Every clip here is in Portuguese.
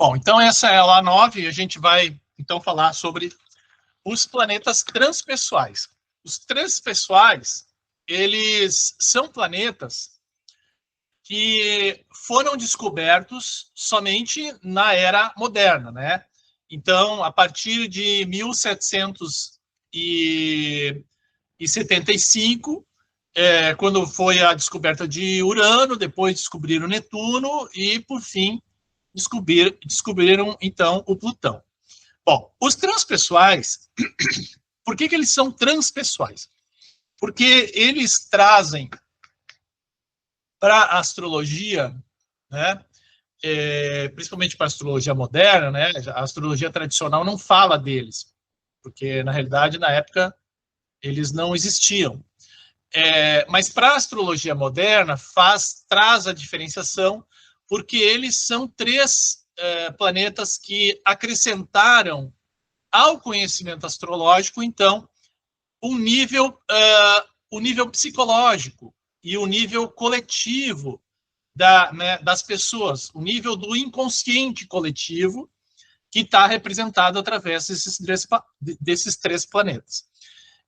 Bom, então essa é a aula 9, e a gente vai, então, falar sobre os planetas transpessoais. Os transpessoais, eles são planetas que foram descobertos somente na era moderna, né? Então, a partir de 1775, quando foi a descoberta de Urano, depois descobriram Netuno e, por fim, descobriram, então, o Plutão. Bom, os transpessoais, por que eles são transpessoais? Porque eles trazem para a astrologia, né, principalmente para a astrologia moderna, né, a astrologia tradicional não fala deles, porque, na realidade, na época, eles não existiam. Mas para a astrologia moderna, traz a diferenciação, porque eles são três planetas que acrescentaram ao conhecimento astrológico, então, o nível psicológico e o nível coletivo das pessoas, o nível do inconsciente coletivo, que está representado através desses três planetas.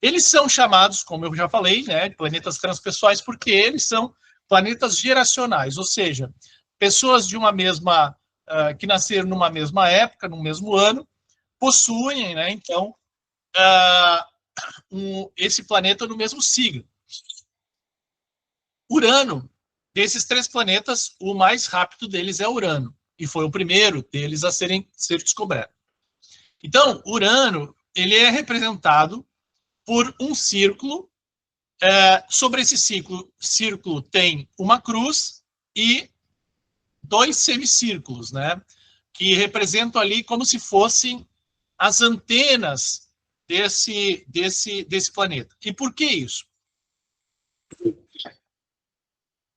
Eles são chamados, como eu já falei, né, de planetas transpessoais, porque eles são planetas geracionais, ou seja, pessoas de uma mesma, que nasceram numa mesma época, no mesmo ano, possuem, né, então, esse planeta no mesmo signo. Urano, desses três planetas, o mais rápido deles é Urano, e foi o primeiro deles a ser descoberto. Então, Urano, ele é representado por um círculo. Sobre esse círculo tem uma cruz e dois semicírculos, né, que representam ali como se fossem as antenas desse planeta. E por que isso?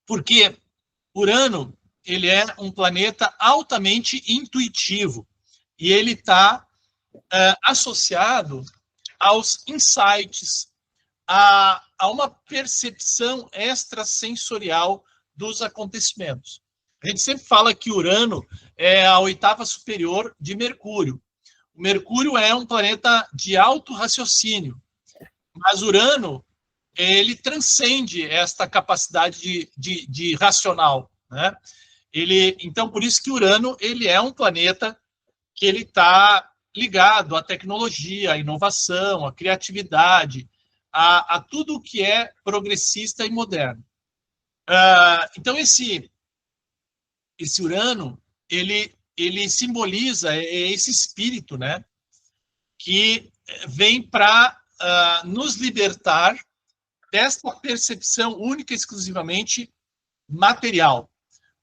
Porque Urano, ele é um planeta altamente intuitivo e ele está associado aos insights, a uma percepção extrasensorial dos acontecimentos. A gente sempre fala que Urano é a oitava superior de Mercúrio. O Mercúrio é um planeta de alto raciocínio, mas Urano, ele transcende esta capacidade de racional, né? Então, por isso que Urano, ele é um planeta que ele está ligado à tecnologia, à inovação, à criatividade, a tudo que é progressista e moderno. Então, esse Urano, ele simboliza esse espírito, né, que vem para nos libertar desta percepção única e exclusivamente material.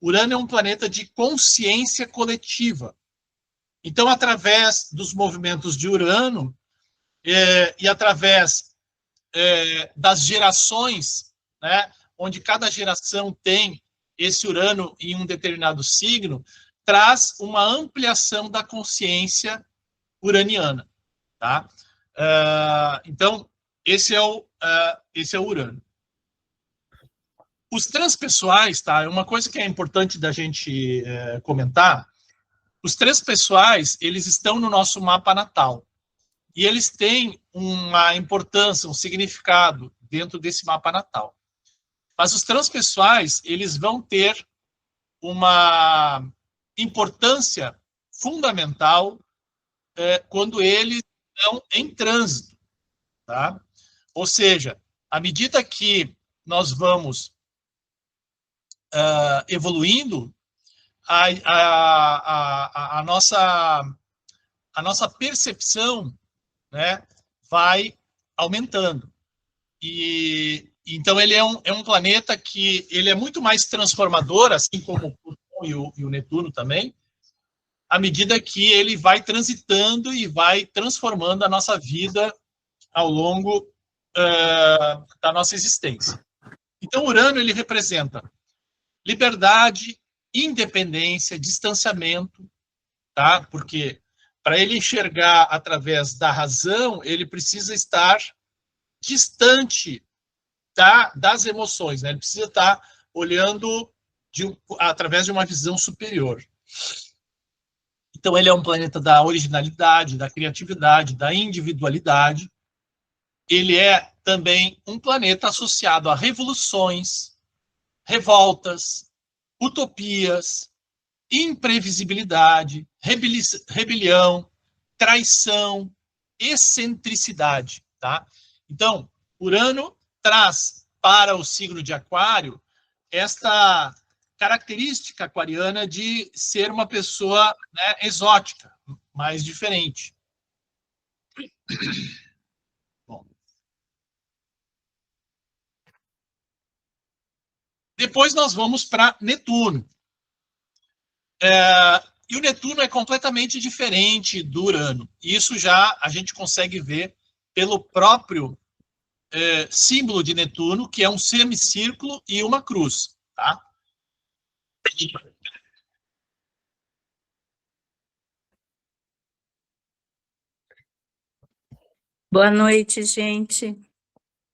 Urano é um planeta de consciência coletiva. Então, através dos movimentos de Urano e através das gerações, né, onde cada geração tem esse Urano em um determinado signo, traz uma ampliação da consciência uraniana, tá? Então, esse é o Urano. Os transpessoais, tá? Uma coisa que é importante da gente comentar, os transpessoais, eles estão no nosso mapa natal. E eles têm uma importância, um significado dentro desse mapa natal. Mas os transpessoais, eles vão ter uma importância fundamental quando eles estão em trânsito, tá? Ou seja, à medida que nós vamos evoluindo, a nossa percepção, né, vai aumentando. E então ele é um planeta que ele é muito mais transformador, assim como o Plutão e o Netuno também, à medida que ele vai transitando e vai transformando a nossa vida ao longo da nossa existência. Então, Urano, ele representa liberdade, independência, distanciamento, tá? Porque para ele enxergar através da razão, ele precisa estar distante das emoções, né? Ele precisa estar olhando através de uma visão superior. Então, ele é um planeta da originalidade, da criatividade, da individualidade. Ele é também um planeta associado a revoluções, revoltas, utopias, imprevisibilidade, rebelião, traição, excentricidade, tá? Então, Urano traz para o signo de Aquário esta característica aquariana de ser uma pessoa, né, exótica, mais diferente. Bom. Depois nós vamos para Netuno. E o Netuno é completamente diferente do Urano. Isso já a gente consegue ver pelo próprio símbolo de Netuno, que é um semicírculo e uma cruz, tá? Boa noite, gente.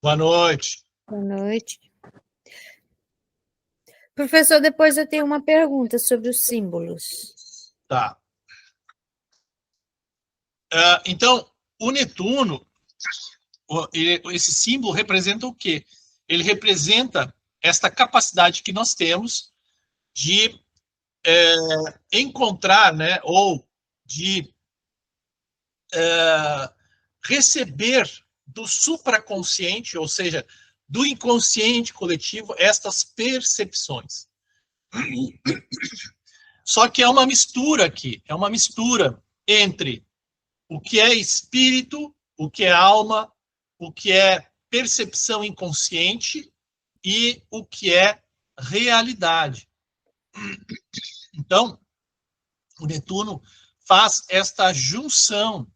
Boa noite. Boa noite. Professor, depois eu tenho uma pergunta sobre os símbolos. Tá. Então, o Netuno, esse símbolo representa o quê? Ele representa esta capacidade que nós temos de encontrar, né, ou de receber do supraconsciente, ou seja, do inconsciente coletivo, estas percepções. Só que é uma mistura aqui, é uma mistura entre o que é espírito, o que é alma, o que é percepção inconsciente e o que é realidade. Então, o Netuno faz esta junção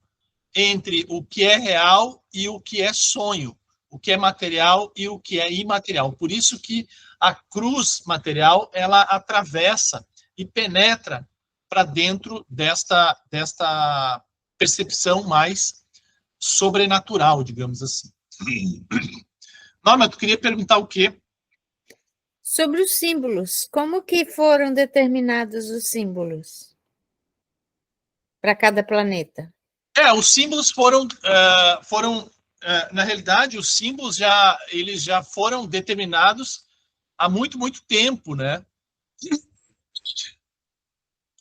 entre o que é real e o que é sonho, o que é material e o que é imaterial. Por isso que a cruz material, ela atravessa e penetra para dentro desta percepção mais sobrenatural, digamos assim. Norma, tu queria perguntar o quê? Sobre os símbolos, como que foram determinados os símbolos para cada planeta? Os símbolos foram, na realidade, os símbolos eles já foram determinados há muito, muito tempo, né?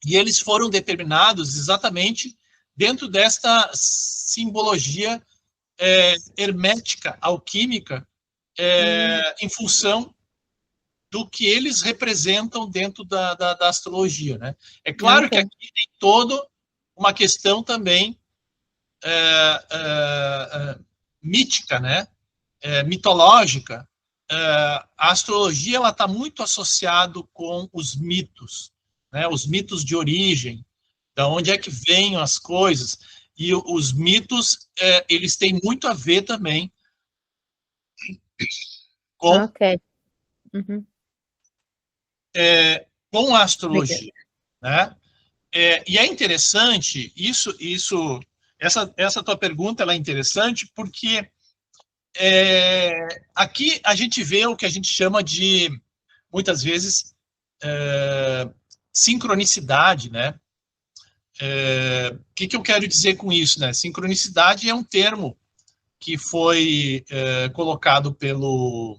E eles foram determinados exatamente dentro desta simbologia hermética, alquímica, em função do que eles representam dentro da astrologia, né? É claro que aqui tem toda uma questão também mítica, né? Mitológica. A astrologia ela está muito associado com os mitos, né? Os mitos de origem, da onde é que vêm as coisas, e os mitos eles têm muito a ver também com com a astrologia, né? E é interessante essa tua pergunta ela é interessante porque aqui a gente vê o que a gente chama de, muitas vezes, sincronicidade, né? O que eu quero dizer com isso, né? Sincronicidade é um termo que foi colocado pelo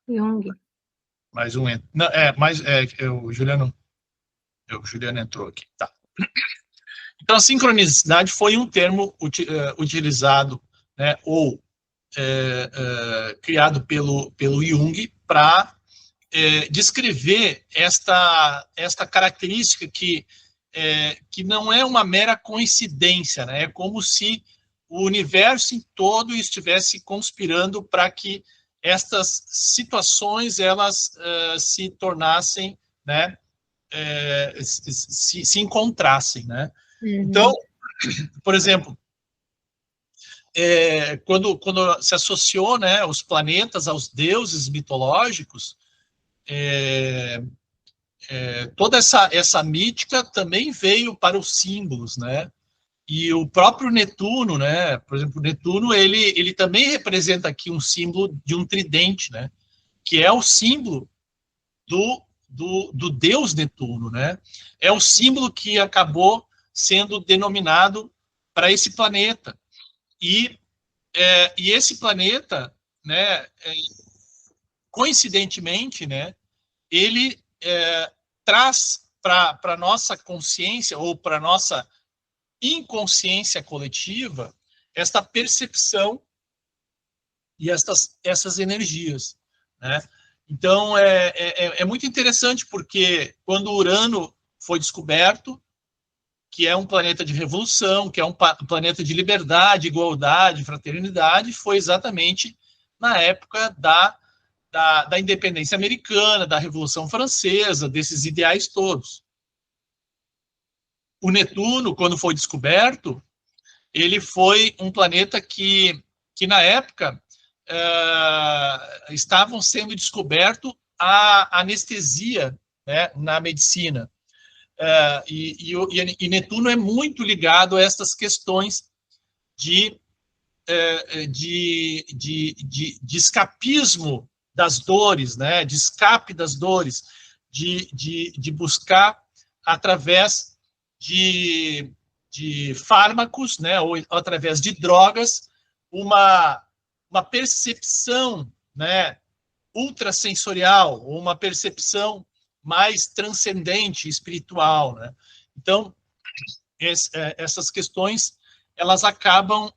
Jung. Mais um. Não, o Juliano entrou aqui. Tá. Então, a sincronicidade foi um termo utilizado, né, ou criado pelo Jung para descrever esta característica que não é uma mera coincidência, né? É como se o universo em todo estivesse conspirando para que estas situações elas se tornassem, né, se encontrassem, né? Então, por exemplo, quando se associou, né, os planetas aos deuses mitológicos, toda essa mítica também veio para os símbolos, né? E o próprio Netuno, né? Por exemplo, o Netuno, ele também representa aqui um símbolo de um tridente, né? Que é o símbolo do deus Netuno, né? É o símbolo que acabou sendo denominado para esse planeta. E esse planeta, né, coincidentemente, né, ele traz para a nossa consciência ou para a nossa inconsciência coletiva esta percepção e essas energias, né? Então, é muito interessante, porque quando Urano foi descoberto, que é um planeta de revolução, que é um planeta de liberdade, igualdade, fraternidade, foi exatamente na época da independência americana, da Revolução Francesa, desses ideais todos. O Netuno, quando foi descoberto, ele foi um planeta que na época, estavam sendo descoberto a anestesia, né, na medicina. E Netuno é muito ligado a essas questões de escapismo das dores, né, de escape das dores, de buscar através de fármacos, né, ou através de drogas, uma percepção, né, ultrasensorial, ou uma percepção mais transcendente, espiritual, né? Então, essas questões, elas acabam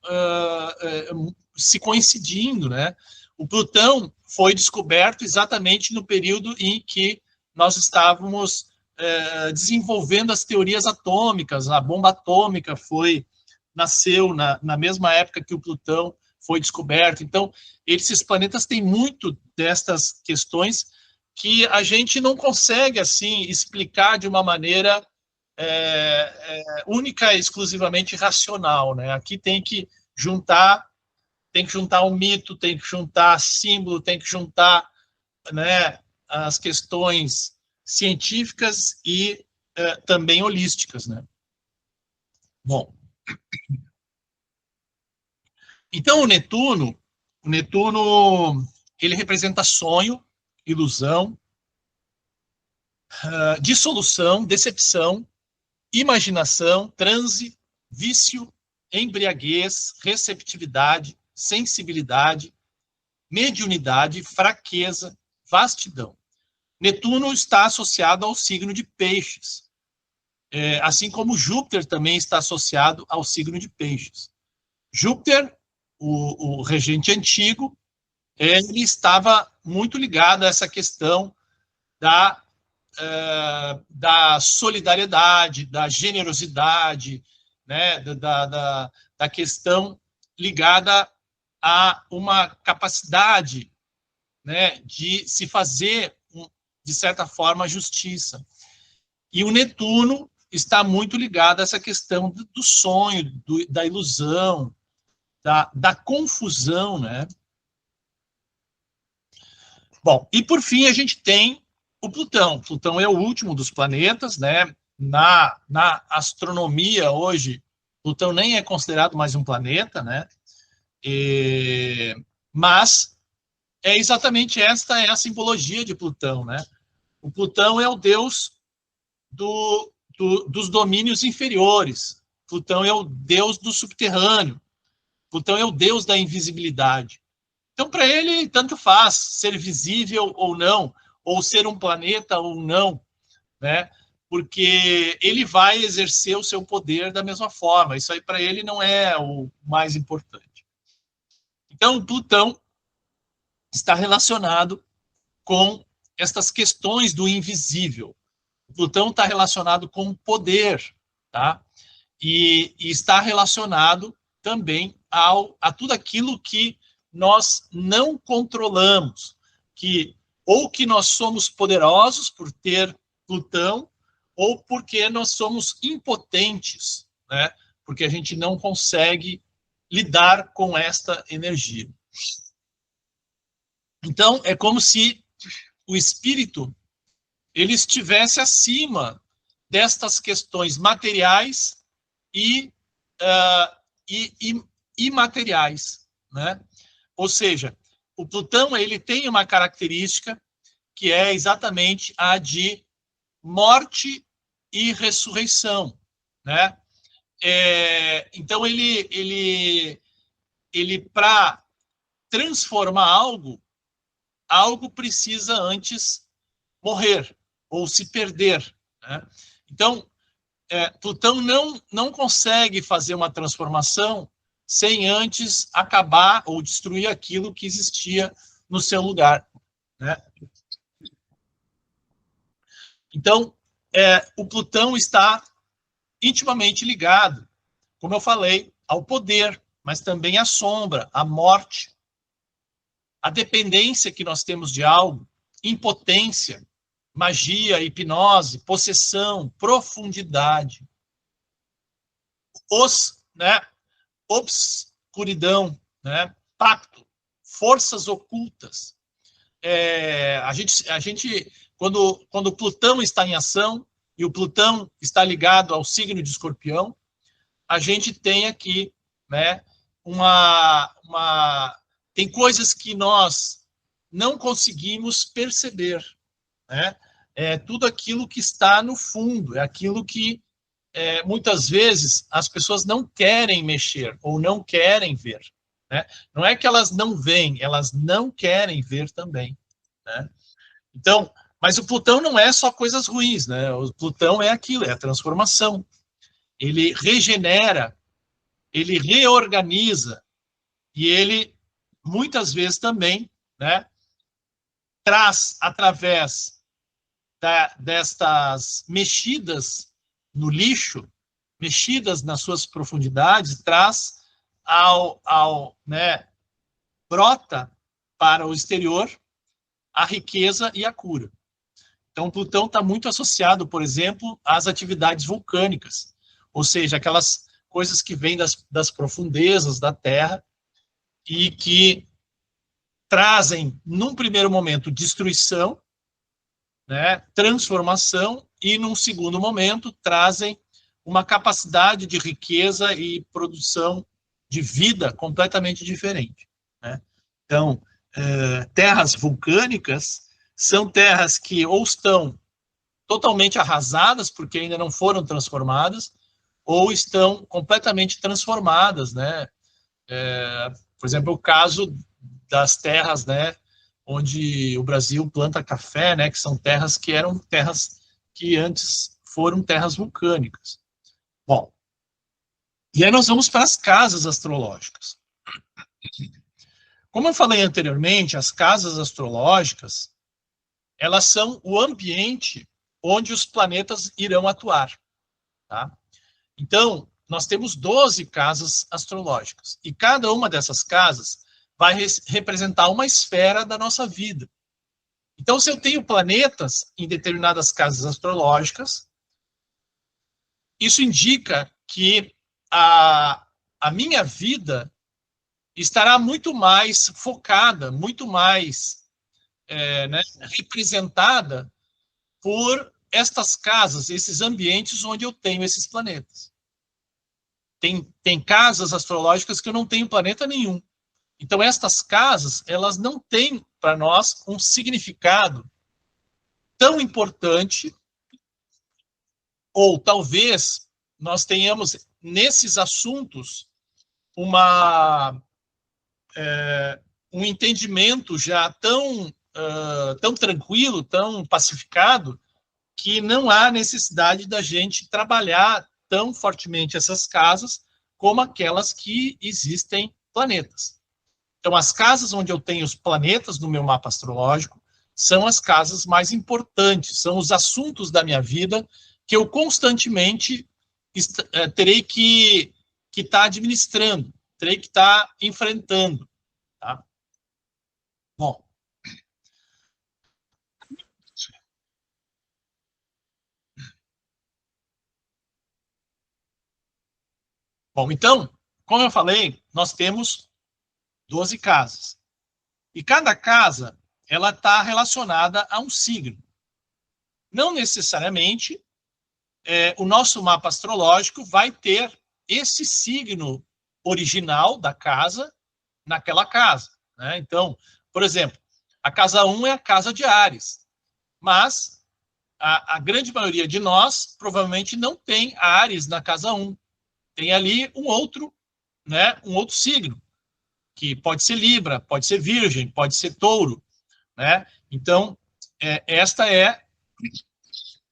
se coincidindo, né? O Plutão foi descoberto exatamente no período em que nós estávamos desenvolvendo as teorias atômicas. A bomba atômica nasceu na mesma época que o Plutão foi descoberto. Então, esses planetas têm muito destas questões que a gente não consegue, assim, explicar de uma maneira única e exclusivamente racional, né? Aqui tem que juntar o mito, tem que juntar símbolo, tem que juntar, né, as questões científicas e também holísticas, né? Bom, então o Netuno, ele representa sonho, ilusão, dissolução, decepção, imaginação, transe, vício, embriaguez, receptividade, sensibilidade, mediunidade, fraqueza, vastidão. Netuno está associado ao signo de Peixes, assim como Júpiter também está associado ao signo de Peixes. Júpiter, o regente antigo, ele estava muito ligado a essa questão da solidariedade, da generosidade, né, da questão ligada a uma capacidade, né, de se fazer, de certa forma, justiça. E o Netuno está muito ligado a essa questão do sonho, da ilusão, da confusão, né? Bom, e por fim a gente tem o Plutão. Plutão é o último dos planetas, né? Na astronomia hoje, Plutão nem é considerado mais um planeta, né? Mas é exatamente esta é a simbologia de Plutão, né? O Plutão é o deus dos domínios inferiores. Plutão é o deus do subterrâneo. Plutão é o deus da invisibilidade. Então, para ele, tanto faz ser visível ou não, ou ser um planeta ou não, né? Porque ele vai exercer o seu poder da mesma forma. Isso aí, para ele, não é o mais importante. Então, Plutão está relacionado com estas questões do invisível. Plutão está relacionado com o poder, tá? E está relacionado também a tudo aquilo que nós não controlamos, ou que nós somos poderosos por ter Plutão, ou porque nós somos impotentes, né? Porque a gente não consegue lidar com esta energia. Então, é como se o espírito ele estivesse acima destas questões materiais e e imateriais, né? Ou seja, o Plutão ele tem uma característica que é exatamente a de morte e ressurreição, né? Então ele para transformar algo precisa antes morrer ou se perder, né? Então Plutão não consegue fazer uma transformação sem antes acabar ou destruir aquilo que existia no seu lugar, né? Então, o Plutão está intimamente ligado, como eu falei, ao poder, mas também à sombra, à morte, à dependência que nós temos de algo, impotência, magia, hipnose, possessão, profundidade, obscuridão, né? Pacto, forças ocultas. A gente quando Plutão está em ação e o Plutão está ligado ao signo de Escorpião, a gente tem aqui, né, tem coisas que nós não conseguimos perceber, né? É tudo aquilo que está no fundo, é aquilo que muitas vezes as pessoas não querem mexer ou não querem ver, né? Não é que elas não veem, elas não querem ver também, né? Então, mas o Plutão não é só coisas ruins, né? O Plutão é aquilo, é a transformação. Ele regenera, ele reorganiza e ele muitas vezes também, né, traz através destas mexidas no lixo, mexidas nas suas profundidades, traz né, brota para o exterior a riqueza e a cura. Então, Plutão está muito associado, por exemplo, às atividades vulcânicas, ou seja, aquelas coisas que vêm das profundezas da Terra e que trazem, num primeiro momento, destruição, né, transformação, e num segundo momento trazem uma capacidade de riqueza e produção de vida completamente diferente, né? Então, terras vulcânicas são terras que ou estão totalmente arrasadas, porque ainda não foram transformadas, ou estão completamente transformadas, né? Por exemplo, o caso das terras, né, onde o Brasil planta café, né, que são terras que eram terras que antes foram terras vulcânicas. Bom, e aí nós vamos para as casas astrológicas. Como eu falei anteriormente, as casas astrológicas, elas são o ambiente onde os planetas irão atuar, tá? Então, nós temos 12 casas astrológicas, e cada uma dessas casas vai representar uma esfera da nossa vida. Então, se eu tenho planetas em determinadas casas astrológicas, isso indica que a minha vida estará muito mais focada, muito mais né, representada por estas casas, esses ambientes onde eu tenho esses planetas. Tem casas astrológicas que eu não tenho planeta nenhum. Então, estas casas, elas não têm, para nós, um significado tão importante, ou talvez nós tenhamos, nesses assuntos, um entendimento já tão tranquilo, tão pacificado, que não há necessidade da gente trabalhar tão fortemente essas casas como aquelas que existem planetas. Então, as casas onde eu tenho os planetas no meu mapa astrológico são as casas mais importantes, são os assuntos da minha vida que eu constantemente terei que estar administrando, terei que estar enfrentando. Tá? Bom. Bom, então, como eu falei, nós temos 12 casas. E cada casa, ela está relacionada a um signo. Não necessariamente o nosso mapa astrológico vai ter esse signo original da casa naquela casa, né? Então, por exemplo, a casa 1 é a casa de Áries, mas a grande maioria de nós provavelmente não tem Áries na casa 1. Tem ali um outro, né, um outro signo, que pode ser Libra, pode ser Virgem, pode ser Touro, né? Então, esta é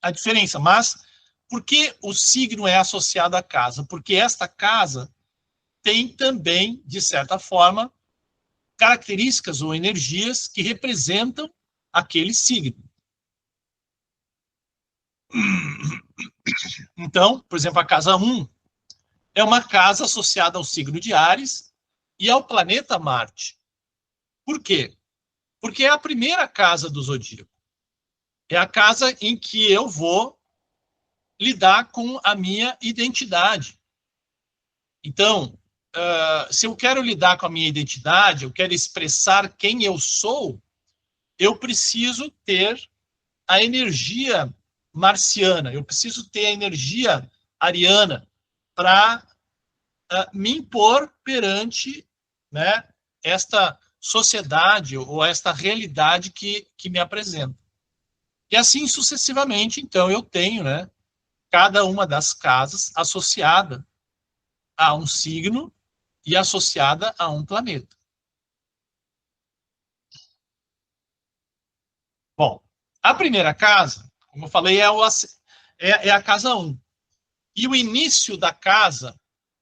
a diferença. Mas por que o signo é associado à casa? Porque esta casa tem também, de certa forma, características ou energias que representam aquele signo. Então, por exemplo, a casa 1 é uma casa associada ao signo de Áries e ao planeta Marte. Por quê? Porque é a primeira casa do zodíaco. É a casa em que eu vou lidar com a minha identidade. Então, se eu quero lidar com a minha identidade, eu quero expressar quem eu sou, eu preciso ter a energia marciana, eu preciso ter a energia ariana para me impor perante, né, esta sociedade ou esta realidade que me apresenta. E assim sucessivamente, então, eu tenho, né, cada uma das casas associada a um signo e associada a um planeta. Bom, a primeira casa, como eu falei, é a casa 1. E o início da casa,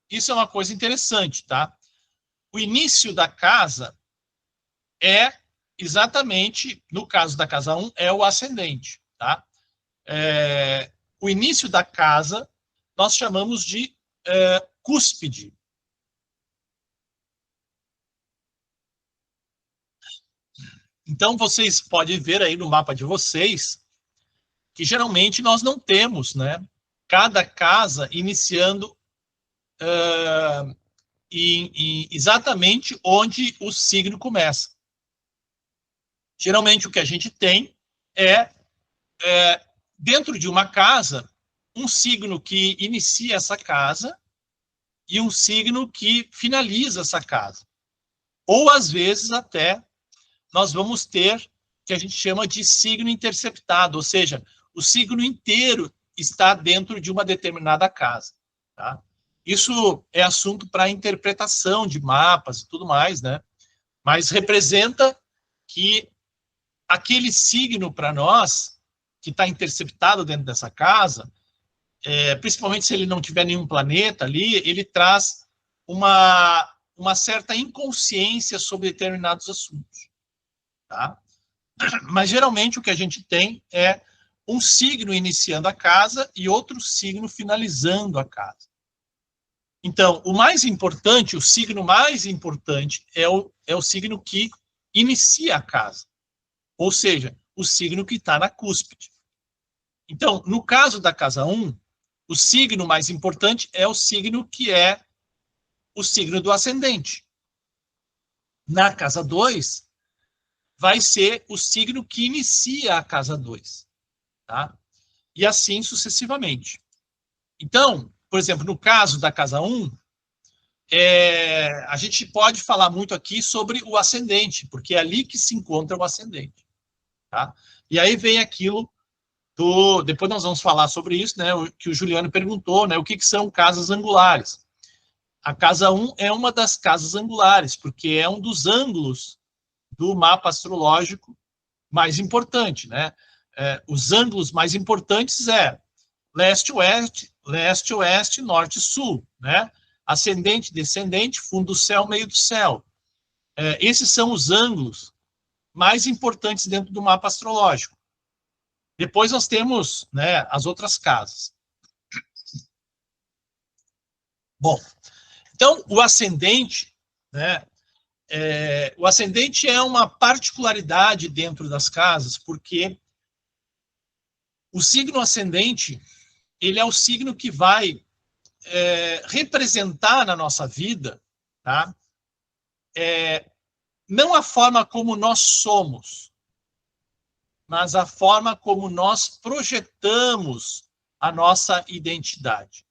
isso é uma coisa interessante, tá? O início da casa é exatamente, no caso da casa 1, é o ascendente, tá? O início da casa nós chamamos de cúspide. Então, vocês podem ver aí no mapa de vocês que geralmente nós não temos, né, cada casa iniciando exatamente onde o signo começa. Geralmente o que a gente tem é dentro de uma casa, um signo que inicia essa casa e um signo que finaliza essa casa. Ou, às vezes, até, nós vamos ter o que a gente chama de signo interceptado, ou seja, o signo inteiro está dentro de uma determinada casa. Tá? Isso é assunto para interpretação de mapas e tudo mais, né? Mas representa que aquele signo para nós, que está interceptado dentro dessa casa, principalmente se ele não tiver nenhum planeta ali, ele traz uma certa inconsciência sobre determinados assuntos. Tá? Mas geralmente o que a gente tem é um signo iniciando a casa e outro signo finalizando a casa. Então, o mais importante, o signo mais importante é o signo que inicia a casa. Ou seja, o signo que está na cúspide. Então, no caso da casa 1, o signo mais importante é o signo que é o signo do ascendente. Na casa 2, vai ser o signo que inicia a casa 2. Tá? E assim sucessivamente. Então, por exemplo, no caso da casa 1, a gente pode falar muito aqui sobre o ascendente, porque é ali que se encontra o ascendente. Tá? E aí vem aquilo depois nós vamos falar sobre isso, né, que o Juliano perguntou, né, o que são casas angulares. A casa 1 é uma das casas angulares, porque é um dos ângulos do mapa astrológico mais importante, né? Os ângulos mais importantes leste-oeste, norte-sul, né? Ascendente, descendente, fundo do céu, meio do céu. Esses são os ângulos mais importantes dentro do mapa astrológico. Depois nós temos, né, as outras casas. Bom, então o ascendente, né, o ascendente é uma particularidade dentro das casas, porque o signo ascendente, ele é o signo que vai representar na nossa vida, tá? Não a forma como nós somos, mas a forma como nós projetamos a nossa identidade.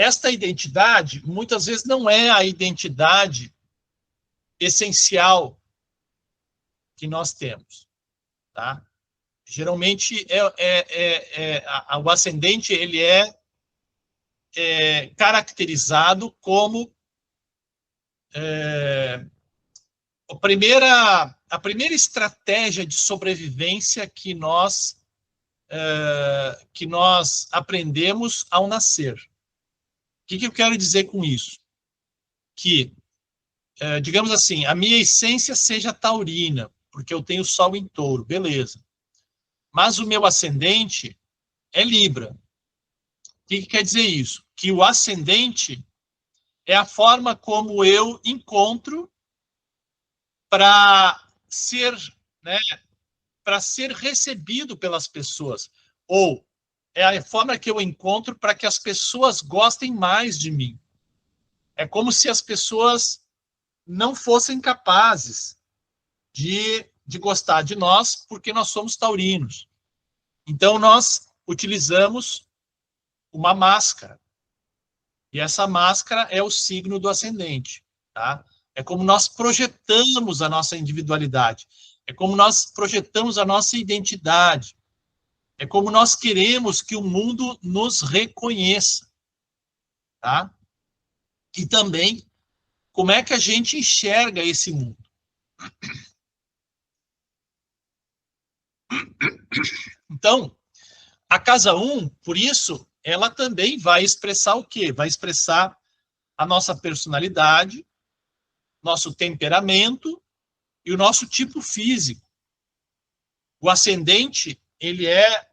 esta identidade, muitas vezes, não é a identidade essencial que nós temos, tá? Geralmente, o ascendente, ele é caracterizado como a primeira estratégia de sobrevivência que nós aprendemos ao nascer. O que eu quero dizer com isso? Que, digamos assim, a minha essência seja taurina, porque eu tenho Sol em Touro, beleza. Mas o meu ascendente é Libra. O que quer dizer isso? Que o ascendente é a forma como eu encontro para ser, né, para ser recebido pelas pessoas, ou é a forma que eu encontro para que as pessoas gostem mais de mim. É como se as pessoas não fossem capazes de gostar de nós, porque nós somos taurinos. Então, nós utilizamos uma máscara. E essa máscara é o signo do ascendente, tá? É como nós projetamos a nossa individualidade. É como nós projetamos a nossa identidade. É como nós queremos que o mundo nos reconheça, tá? E também, como é que a gente enxerga esse mundo. Então, a casa 1, por isso, ela também vai expressar o quê? Vai expressar a nossa personalidade, nosso temperamento e o nosso tipo físico. O ascendente, ele é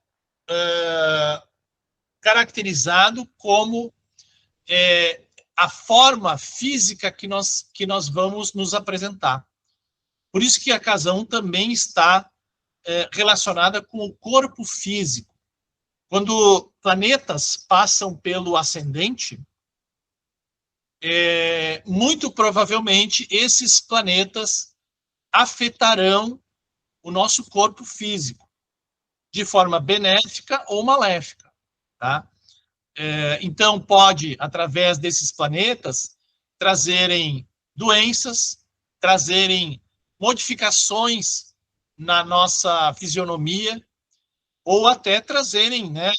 caracterizado como a forma física que nós vamos nos apresentar. Por isso que a casa 1 também está relacionada com o corpo físico. Quando planetas passam pelo ascendente, muito provavelmente esses planetas afetarão o nosso corpo físico, de forma benéfica ou maléfica, tá? Então, pode, através desses planetas, trazerem doenças, trazerem modificações na nossa fisionomia, ou até trazerem, né,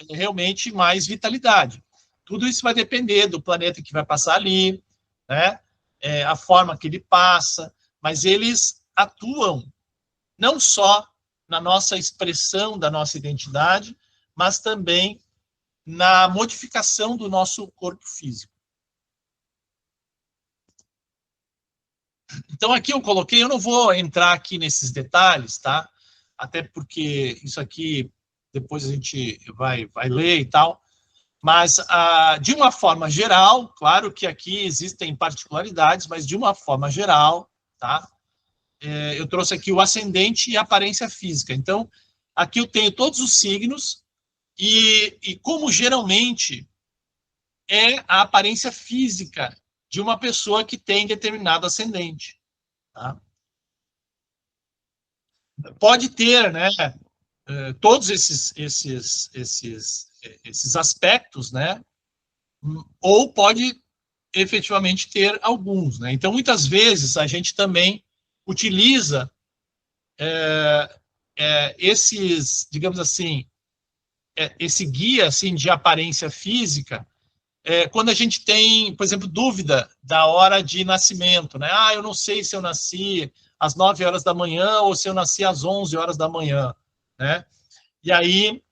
realmente mais vitalidade. Tudo isso vai depender do planeta que vai passar ali, né, a forma que ele passa, mas eles atuam não só na nossa expressão da nossa identidade, mas também na modificação do nosso corpo físico. Então, aqui eu coloquei, eu não vou entrar aqui nesses detalhes, tá? Até porque isso aqui, depois a gente vai ler e tal, mas, de uma forma geral, claro que aqui existem particularidades, mas de uma forma geral, tá? Eu trouxe aqui o ascendente e a aparência física. Então, aqui eu tenho todos os signos, e como geralmente é a aparência física de uma pessoa que tem determinado ascendente. Tá? Pode ter, né, todos esses aspectos, né, ou pode efetivamente ter alguns. Né? Então, muitas vezes, a gente também utiliza esses, digamos assim, esse guia assim, de aparência física, quando a gente tem, por exemplo, dúvida da hora de nascimento, né? Ah, eu não sei se eu nasci às 9 horas da manhã ou se eu nasci às 11 horas da manhã, né? E aí,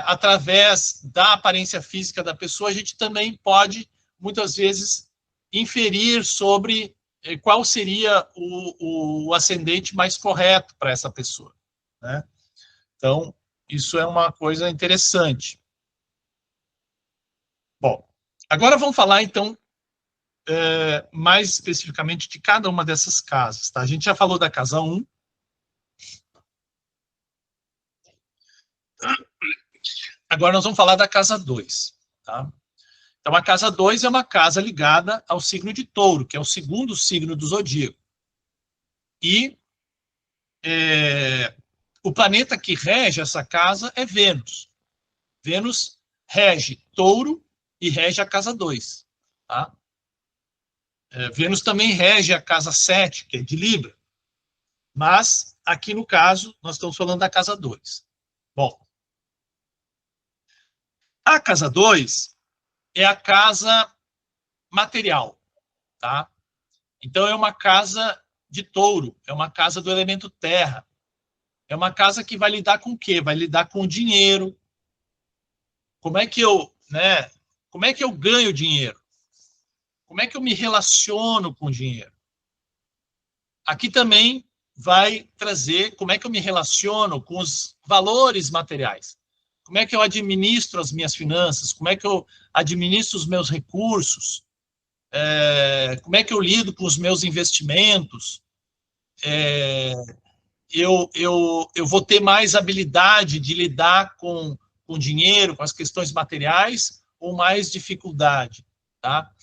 através da aparência física da pessoa, a gente também pode, muitas vezes, inferir sobre qual seria o ascendente mais correto para essa pessoa, né? Então, isso é uma coisa interessante. Bom, agora vamos falar, então, mais especificamente de cada uma dessas casas. Tá? A gente já falou da casa 1. Agora nós vamos falar da casa 2. Tá? Então, a casa 2 é uma casa ligada ao signo de Touro, que é o segundo signo do zodíaco. E o planeta que rege essa casa é Vênus. Vênus rege Touro e rege a casa 2. Tá? Vênus também rege a casa 7, que é de Libra. Mas, aqui no caso, nós estamos falando da casa 2. Bom, a casa 2 é a casa material, tá? Então, é uma casa de touro, é uma casa do elemento terra. É uma casa que vai lidar com o quê? Vai lidar com o dinheiro. Como é que eu ganho dinheiro? Como é que eu me relaciono com o dinheiro? Aqui também vai trazer como é que eu me relaciono com os valores materiais. Como é que eu administro as minhas finanças? Como é que eu administro os meus recursos? Como é que eu lido com os meus investimentos? Eu vou ter mais habilidade de lidar com dinheiro, com as questões materiais, ou mais dificuldade, tá?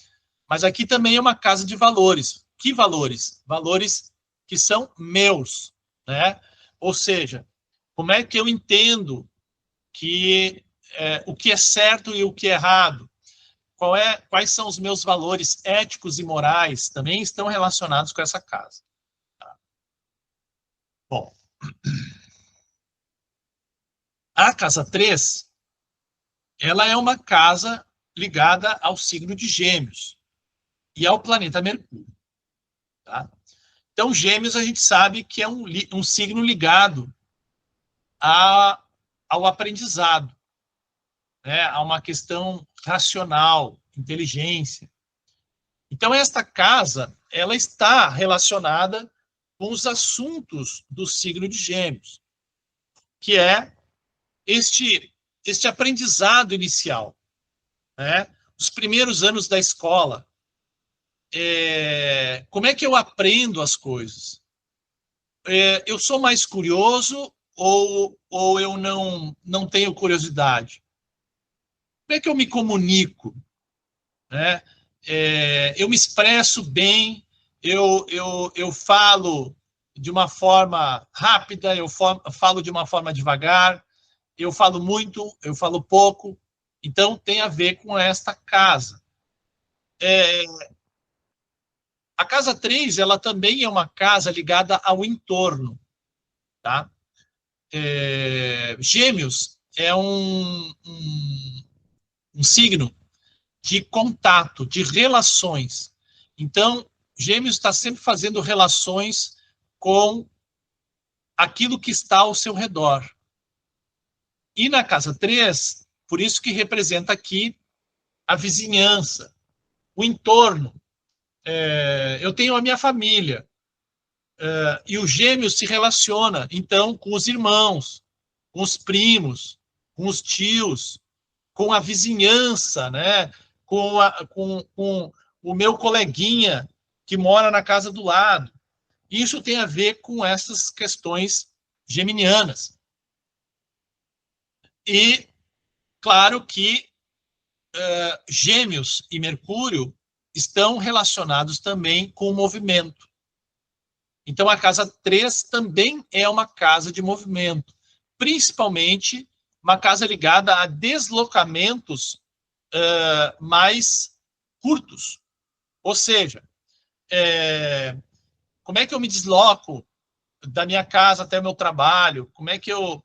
Mas aqui também é uma casa de valores. Que valores? Valores que são meus, né? Ou seja, como é que eu entendo que o que é certo e o que é errado? Quais são os meus valores éticos e morais? Também estão relacionados com essa casa. Tá? Bom, a casa 3, ela é uma casa ligada ao signo de Gêmeos e ao planeta Mercúrio. Tá? Então, Gêmeos a gente sabe que é um signo ligado ao aprendizado, né? A uma questão racional, inteligência. Então, esta casa, ela está relacionada com os assuntos do signo de Gêmeos, que é este aprendizado inicial, né? Os primeiros anos da escola. Como é que eu aprendo as coisas? Eu sou mais curioso ou eu não tenho curiosidade? Como é que eu me comunico? Né? Eu me expresso bem, eu falo de uma forma rápida, eu falo de uma forma devagar, eu falo muito, eu falo pouco. Então, tem a ver com esta casa. A casa 3, ela também é uma casa ligada ao entorno. Tá? Gêmeos é um signo de contato, de relações. Então, Gêmeos está sempre fazendo relações com aquilo que está ao seu redor. E na casa 3, por isso que representa aqui a vizinhança, o entorno. Eu tenho a minha família, e o Gêmeos se relaciona, então, com os irmãos, com os primos, com os tios, com a vizinhança, né? com o meu coleguinha que mora na casa do lado. Isso tem a ver com essas questões geminianas. E, claro que Gêmeos e Mercúrio estão relacionados também com o movimento. Então, a casa 3 também é uma casa de movimento, principalmente uma casa ligada a deslocamentos mais curtos. Ou seja, como é que eu me desloco da minha casa até o meu trabalho? Como é que eu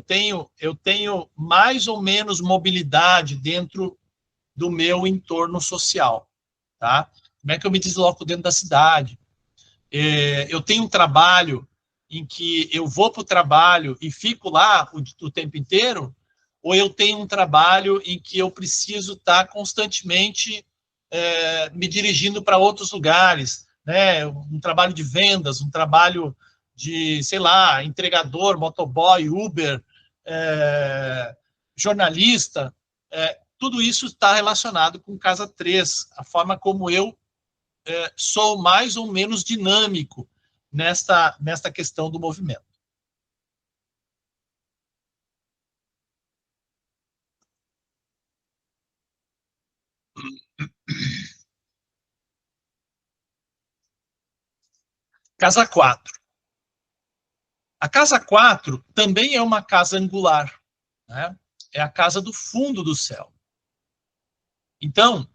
tenho mais ou menos mobilidade dentro do meu entorno social? Tá? Como é que eu me desloco dentro da cidade? Eu tenho um trabalho em que eu vou para o trabalho e fico lá o tempo inteiro, ou eu tenho um trabalho em que eu preciso estar constantemente me dirigindo para outros lugares, né? Um trabalho de vendas, um trabalho de, sei lá, entregador, motoboy, Uber, jornalista, tudo isso está relacionado com casa 3, a forma como eu sou mais ou menos dinâmico nesta questão do movimento. Casa 4. A casa 4 também é uma casa angular, né? É a casa do fundo do céu. Então,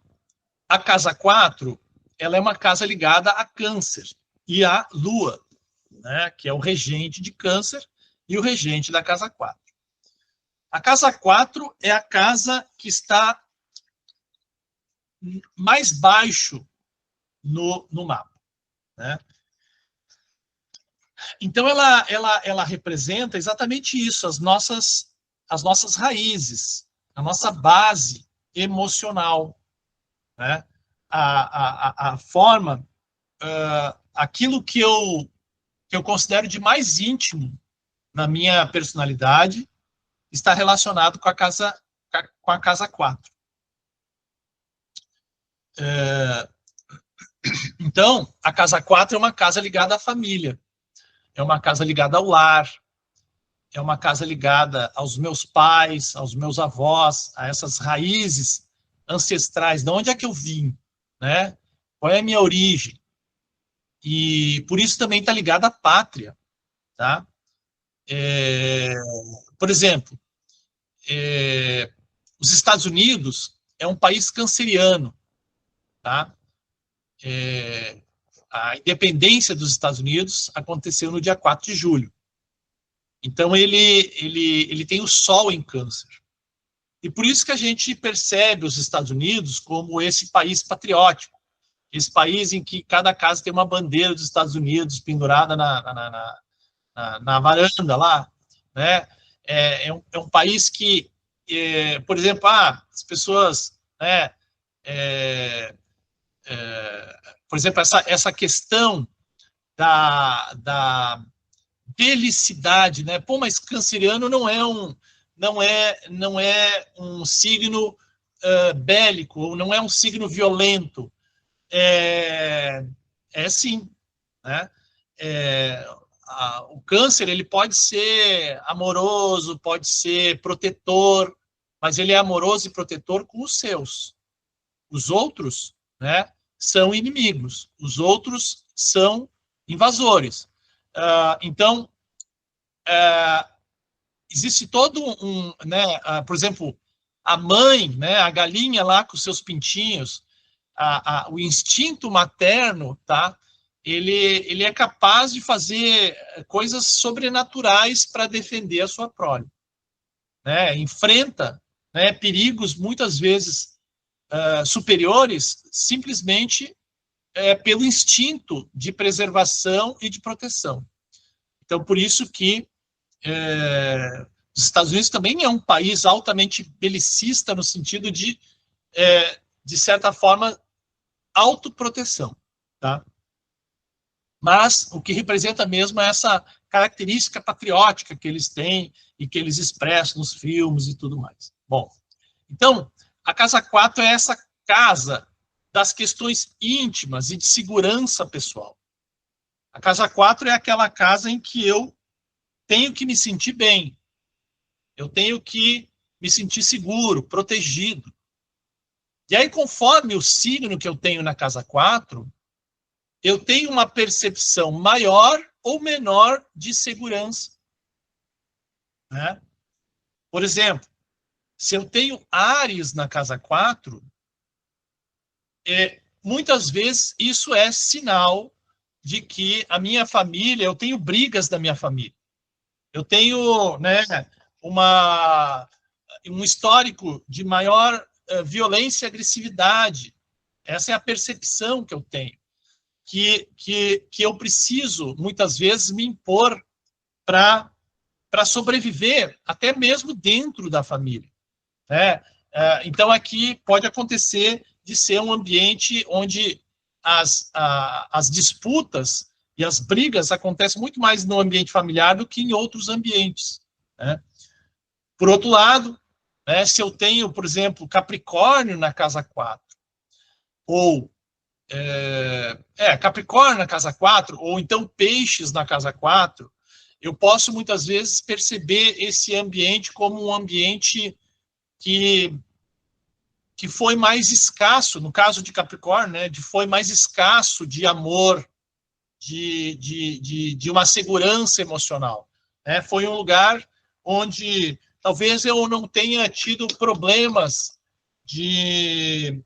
a casa 4, ela é uma casa ligada a Câncer e a Lua, né, que é o regente de Câncer e o regente da casa 4. A casa 4 é a casa que está mais baixo no mapa, né? Então, ela representa exatamente isso, as nossas raízes, a nossa base emocional, né? A forma, aquilo que eu considero de mais íntimo na minha personalidade está relacionado com a casa 4. Então, a casa 4 é uma casa ligada à família, é uma casa ligada ao lar, é uma casa ligada aos meus pais, aos meus avós, a essas raízes ancestrais, de onde é que eu vim, né? Qual é a minha origem? E por isso também está ligada à pátria, tá? Por exemplo, os Estados Unidos é um país canceriano, tá? A independência dos Estados Unidos aconteceu no dia 4 de julho. Então, ele tem o Sol em Câncer. E por isso que a gente percebe os Estados Unidos como esse país patriótico, esse país em que cada casa tem uma bandeira dos Estados Unidos pendurada na varanda lá, né? É um país que, por exemplo, as pessoas, né, por exemplo, essa questão da felicidade, né? Pô, mas canceriano não é um signo bélico, ou não é um signo violento. Sim, né? O câncer, ele pode ser amoroso, pode ser protetor, mas ele é amoroso e protetor com os seus. Os outros, né, são inimigos. Os outros são invasores. Então, existe todo né, por exemplo, a mãe, né, a galinha lá com seus pintinhos, o instinto materno, tá? Ele é capaz de fazer coisas sobrenaturais para defender a sua prole, né? Enfrenta, né, perigos muitas vezes superiores simplesmente pelo instinto de preservação e de proteção. Então, por isso que os Estados Unidos também é um país altamente belicista no sentido de certa forma, autoproteção, tá? Mas o que representa mesmo é essa característica patriótica que eles têm e que eles expressam nos filmes e tudo mais. Bom, então, a casa 4 é essa casa das questões íntimas e de segurança pessoal. A casa 4 é aquela casa em que eu tenho que me sentir bem, eu tenho que me sentir seguro, protegido. E aí, conforme o signo que eu tenho na casa 4, eu tenho uma percepção maior ou menor de segurança, né? Por exemplo, se eu tenho Áries na casa 4, muitas vezes isso é sinal de que a minha família, eu tenho brigas da minha família. Eu tenho, né, um histórico de maior violência e agressividade. Essa é a percepção que eu tenho. Que eu preciso, muitas vezes, me impor para sobreviver, até mesmo dentro da família, né? Então, aqui pode acontecer de ser um ambiente onde as disputas e as brigas acontecem muito mais no ambiente familiar do que em outros ambientes, né? Por outro lado, né, se eu tenho, por exemplo, Capricórnio na casa 4, ou Capricórnio na casa 4, ou então Peixes na casa 4, eu posso muitas vezes perceber esse ambiente como um ambiente que foi mais escasso, no caso de Capricórnio, né, foi mais escasso de amor, de uma segurança emocional, né? Foi um lugar onde talvez eu não tenha tido problemas de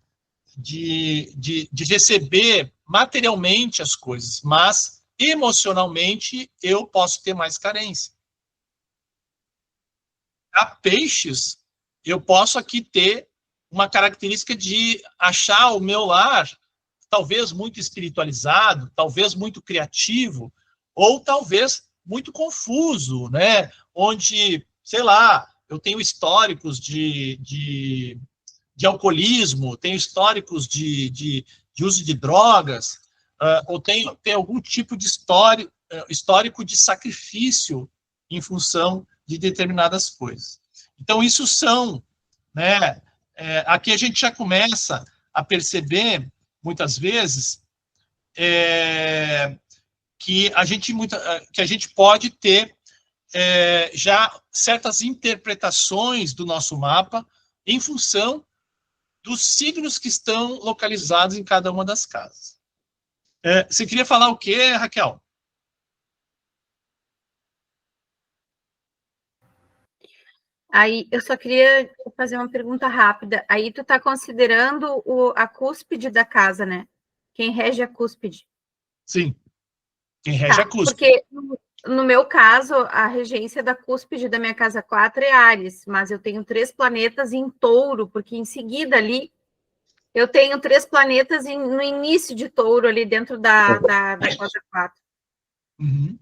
receber materialmente as coisas, mas emocionalmente eu posso ter mais carência. A peixes, eu posso aqui ter uma característica de achar o meu lar talvez muito espiritualizado, talvez muito criativo, ou talvez muito confuso, né? Onde, sei lá, eu tenho históricos de alcoolismo, tenho históricos de uso de drogas, ou tenho algum tipo de histórico de sacrifício em função de determinadas coisas. Então, isso são, né? Aqui a gente já começa a perceber, muitas vezes, que a gente pode ter já certas interpretações do nosso mapa em função dos signos que estão localizados em cada uma das casas. Você queria falar o quê, Raquel? Aí, eu só queria fazer uma pergunta rápida. Aí, tu está considerando a cúspide da casa, né? Quem rege a cúspide. Sim, quem rege a cúspide. Porque, no meu caso, a regência da cúspide da minha casa 4 é Áries, mas eu tenho 3 planetas em Touro, porque em seguida ali, eu tenho 3 planetas no início de Touro, ali dentro da casa 4. Uhum.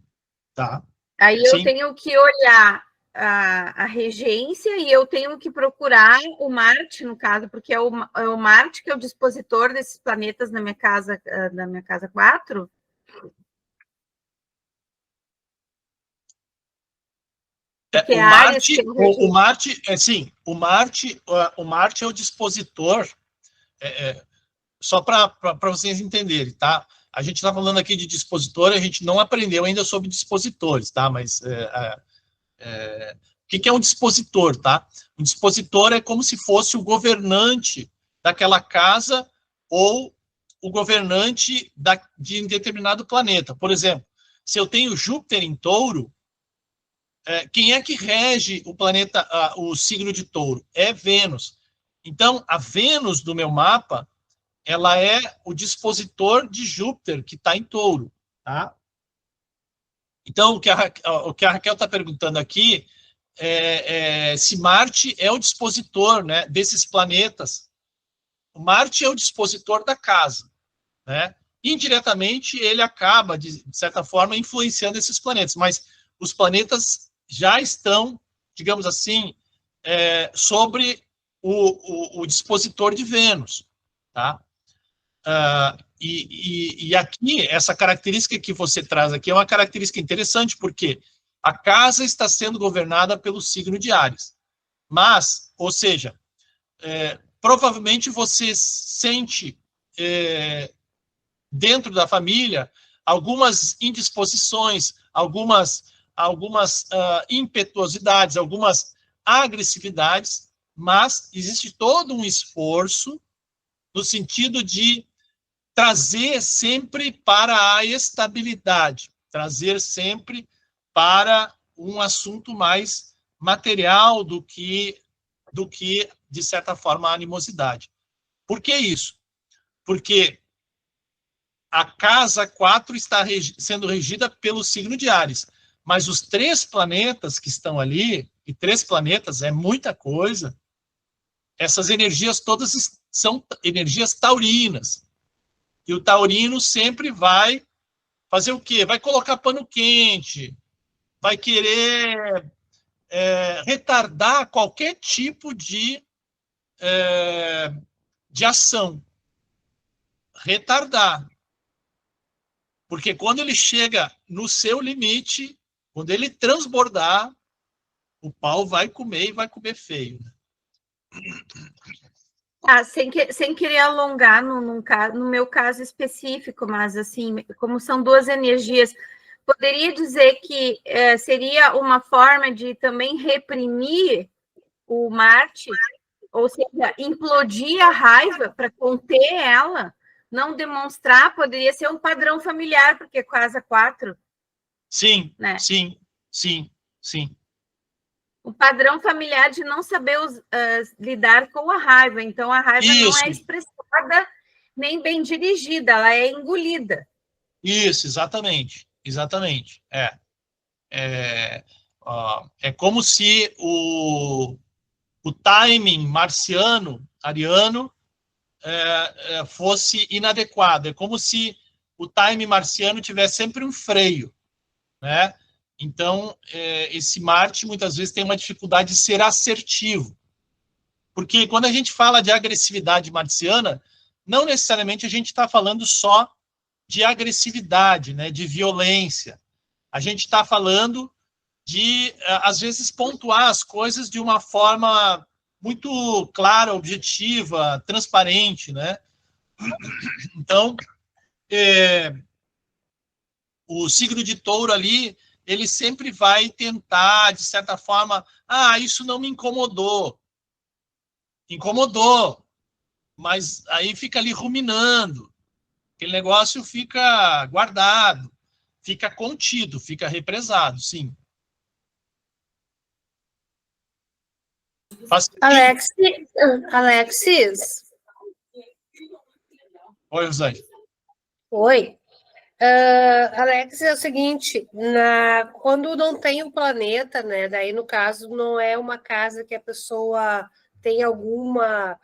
Tá. Aí eu tenho que olhar a regência e eu tenho que procurar o Marte, no caso, porque é o Marte que é o dispositor desses planetas na minha casa 4. O Marte é o dispositor, só para vocês entenderem, tá? A gente está falando aqui de dispositor, a gente não aprendeu ainda sobre dispositores, tá? Mas o que é um dispositor, tá? Um dispositor é como se fosse o governante daquela casa ou o governante de um determinado planeta. Por exemplo, se eu tenho Júpiter em Touro, quem é que rege o planeta, o signo de Touro? É Vênus. Então, a Vênus do meu mapa, ela é o dispositor de Júpiter, que está em Touro, tá? Então, o que a Raquel está perguntando aqui se Marte é o dispositor, né, desses planetas. O Marte é o dispositor da casa, né? Indiretamente, ele acaba, de certa forma, influenciando esses planetas, mas os planetas já estão, digamos assim, sobre o dispositor de Vênus, tá? E aqui, essa característica que você traz aqui é uma característica interessante, porque a casa está sendo governada pelo signo de Áries. Mas, ou seja, provavelmente você sente dentro da família algumas indisposições, algumas impetuosidades, algumas agressividades, mas existe todo um esforço no sentido de trazer sempre para a estabilidade, trazer sempre para um assunto mais material do que, de certa forma, a animosidade. Por que isso? Porque a casa 4 está sendo regida pelo signo de Áries, mas os 3 planetas que estão ali, e 3 planetas é muita coisa, essas energias todas são energias taurinas. E o taurino sempre vai fazer o quê? Vai colocar pano quente, vai querer retardar qualquer tipo de ação. Retardar. Porque quando ele chega no seu limite, quando ele transbordar, o pau vai comer e vai comer feio. Sem querer alongar no meu caso específico, mas assim, como são 2 energias, poderia dizer que seria uma forma de também reprimir o Marte, ou seja, implodir a raiva para conter ela, não demonstrar, poderia ser um padrão familiar, porque casa 4. Sim, né? sim. O padrão familiar de não saber lidar com a raiva. Então, a raiva não é expressada nem bem dirigida, ela é engolida. Isso, exatamente. Exatamente. É como se o timing marciano, ariano, fosse inadequado. É como se o timing marciano tivesse sempre um freio, né? Então, esse Marte, muitas vezes, tem uma dificuldade de ser assertivo. Porque quando a gente fala de agressividade marciana, não necessariamente a gente está falando só de agressividade, né, de violência. A gente está falando de, às vezes, pontuar as coisas de uma forma muito clara, objetiva, transparente, né? Então, o signo de Touro ali, ele sempre vai tentar, de certa forma, isso não me incomodou. Incomodou, mas aí fica ali ruminando. Aquele negócio fica guardado, fica contido, fica represado, sim. Alexis. Oi, Rosane. Oi. Alex, é o seguinte, quando não tem um planeta, né? Daí, no caso, não é uma casa que a pessoa tem alguma...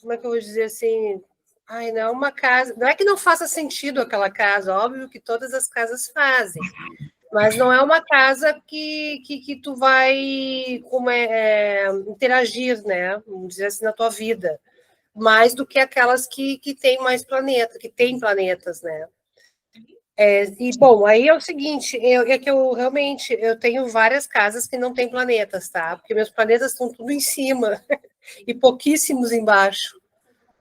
como é que eu vou dizer assim? Não é uma casa... Não é que não faça sentido aquela casa, óbvio que todas as casas fazem, mas não é uma casa que tu vai interagir, né? Vamos dizer assim, na tua vida. Mais do que aquelas que têm mais planeta, que têm planetas, né? Bom, aí é o seguinte, eu tenho várias casas que não têm planetas, tá? Porque meus planetas estão tudo em cima e pouquíssimos embaixo,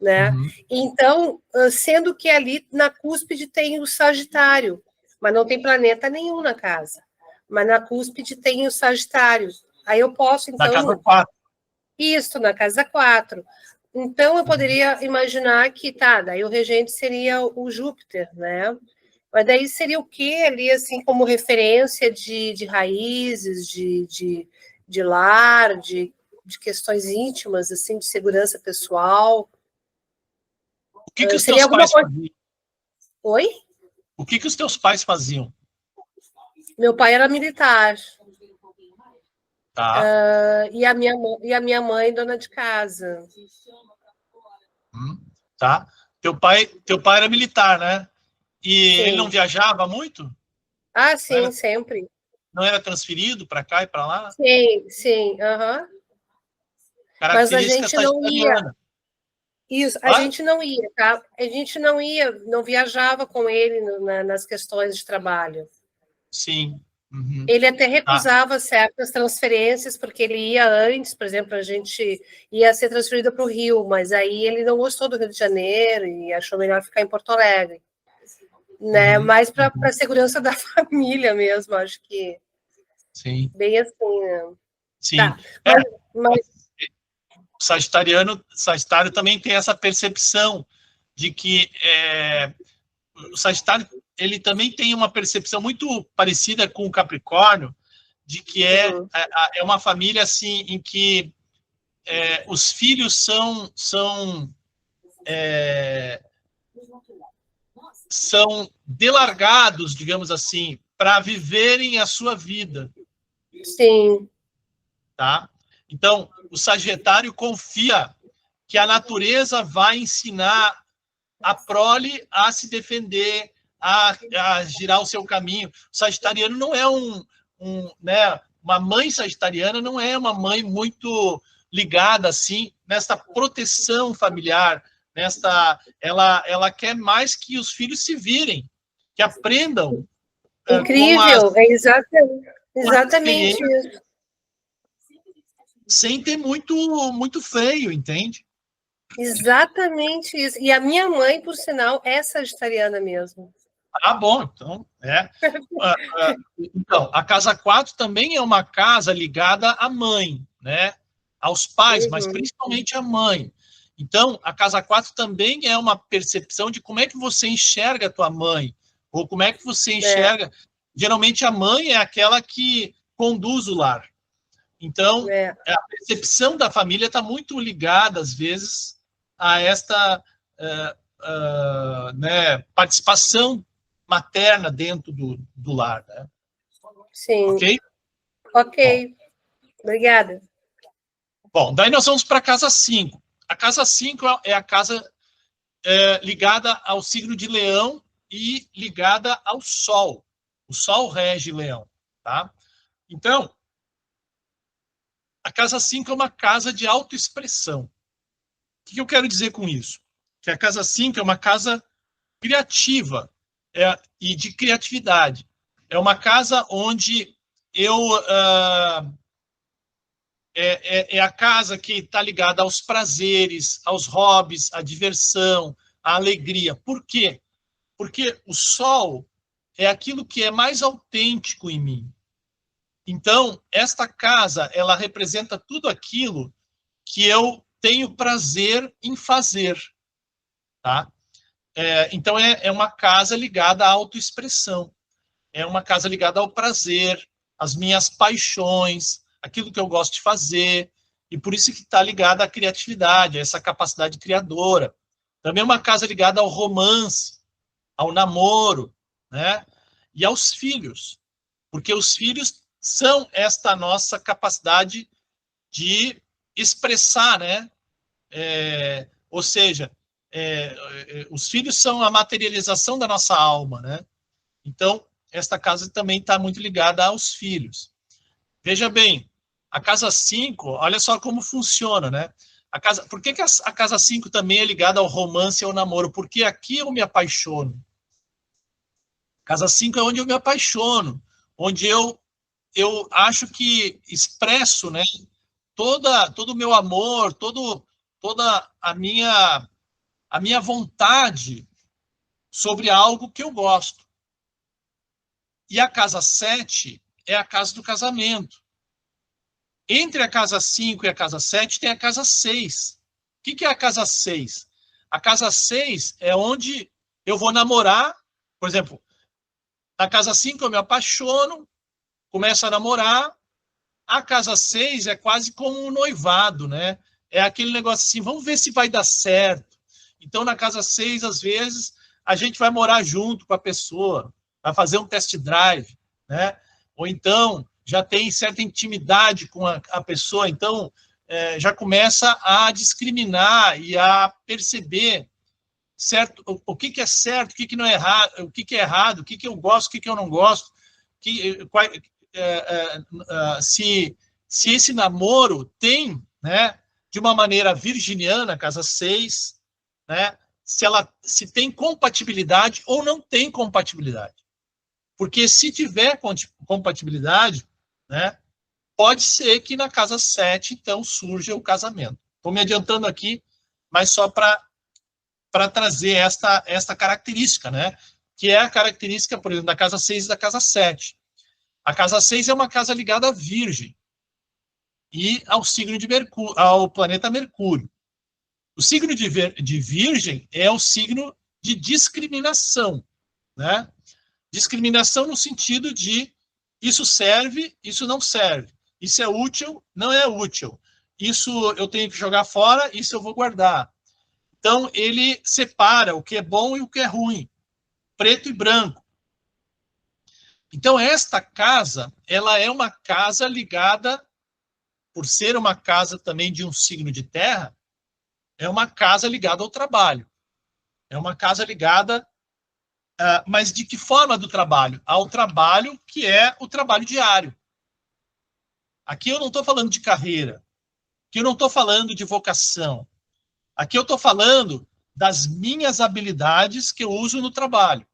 né? Uhum. Então, sendo que ali na cúspide tem o Sagitário, mas não tem planeta nenhum na casa. Mas na cúspide tem o Sagitário. Aí eu posso, então... Na casa 4. Isso, na casa 4. Então, eu poderia imaginar que, daí o regente seria o Júpiter, né? Mas daí seria o quê ali, assim, como referência de raízes, de lar, de questões íntimas, assim, de segurança pessoal? O que os teus pais faziam? Oi? O que os teus pais faziam? Meu pai era militar. Tá. E a minha mãe, dona de casa. Tá. Teu pai era militar, né? E sim. Ele não viajava muito? Sim, sempre. Não era transferido para cá e para lá? Sim, aham. Mas a gente não ia. Isso, a gente não ia, tá? A gente não ia, não viajava com ele nas questões de trabalho. Sim. Uhum. Ele até recusava certas transferências, porque ele ia antes, por exemplo, a gente ia ser transferido para o Rio, mas aí ele não gostou do Rio de Janeiro e achou melhor ficar em Porto Alegre. Né? Mais para a segurança da família mesmo, acho que. Sim. Bem assim, né? Sim. Mas... O Sagitário também tem essa percepção de que o Sagitário ele também tem uma percepção muito parecida com o Capricórnio, de que é uma família assim em que os filhos são delargados, digamos assim, para viverem a sua vida. Sim. Tá? Então, o Sagitário confia que a natureza vai ensinar a prole a se defender, a girar o seu caminho. O sagitariano não é né, uma mãe sagitariana não é uma mãe muito ligada assim nesta proteção familiar, ela quer mais que os filhos se virem, que aprendam. Incrível, exatamente isso. Sem ter muito freio, entende? Exatamente isso. E a minha mãe, por sinal, é sagitariana mesmo. Bom, então, então, a casa 4 também é uma casa ligada à mãe, né? Aos pais, mas principalmente à mãe. Então, a casa 4 também é uma percepção de como é que você enxerga a tua mãe, ou como é que você enxerga... Geralmente, a mãe é aquela que conduz o lar. Então, a percepção da família está muito ligada, às vezes, a esta né, participação materna dentro do lar. Né? Sim. Ok? Ok. Obrigada. Bom, daí nós vamos para a casa 5. A casa 5 é a casa ligada ao signo de Leão e ligada ao Sol. O Sol rege Leão. Tá? Então, a casa 5 é uma casa de autoexpressão. O que eu quero dizer com isso? Que a casa 5 é uma casa criativa e de criatividade. É uma casa onde é a casa que está ligada aos prazeres, aos hobbies, à diversão, à alegria. Por quê? Porque o Sol é aquilo que é mais autêntico em mim. Então, esta casa, ela representa tudo aquilo que eu tenho prazer em fazer, tá? Então, é uma casa ligada à autoexpressão. É uma casa ligada ao prazer, às minhas paixões, aquilo que eu gosto de fazer, e por isso que está ligada à criatividade, a essa capacidade criadora. Também é uma casa ligada ao romance, ao namoro, né? E aos filhos, porque os filhos são esta nossa capacidade de expressar, né? Ou seja, os filhos são a materialização da nossa alma, né? Então, esta casa também está muito ligada aos filhos. Veja bem, a casa 5, olha só como funciona, né? Por que a casa 5 também é ligada ao romance e ao namoro? Porque aqui eu me apaixono. Casa 5 é onde eu me apaixono, onde eu acho que expresso, né, todo o meu amor, toda a minha vontade sobre algo que eu gosto. E a casa 7 é a casa do casamento. Entre a casa 5 e a casa 7 tem a casa 6. O que é a casa 6? A casa 6 é onde eu vou namorar, por exemplo, na casa 5 eu me apaixono, começo a namorar. A casa 6 é quase como um noivado, né? É aquele negócio assim, vamos ver se vai dar certo. Então, na casa 6, às vezes, a gente vai morar junto com a pessoa, vai fazer um test drive, né? Ou então, já tem certa intimidade com a pessoa, então, já começa a discriminar e a perceber certo, o que é certo, o que não é errado, o que é errado, o que eu gosto, o que eu não gosto, se esse namoro tem, né, de uma maneira virginiana, casa 6, né, se tem compatibilidade ou não tem compatibilidade. Porque se tiver compatibilidade, né, pode ser que na casa 7, então, surja o casamento. Estou me adiantando aqui, mas só para trazer esta característica, né, que é a característica, por exemplo, da casa 6 e da casa 7. A casa 6 é uma casa ligada à Virgem e ao signo de Mercúrio, ao planeta Mercúrio. O signo de Virgem é o signo de discriminação, né? Discriminação no sentido de isso serve, isso não serve. Isso é útil, não é útil. Isso eu tenho que jogar fora, isso eu vou guardar. Então, ele separa o que é bom e o que é ruim, preto e branco. Então, esta casa, ela é uma casa ligada, por ser uma casa também de um signo de terra, é uma casa ligada ao trabalho. É uma casa ligada, mas de que forma do trabalho? Ao trabalho que é o trabalho diário. Aqui eu não estou falando de carreira. Aqui eu não estou falando de vocação. Aqui eu estou falando das minhas habilidades que eu uso no trabalho.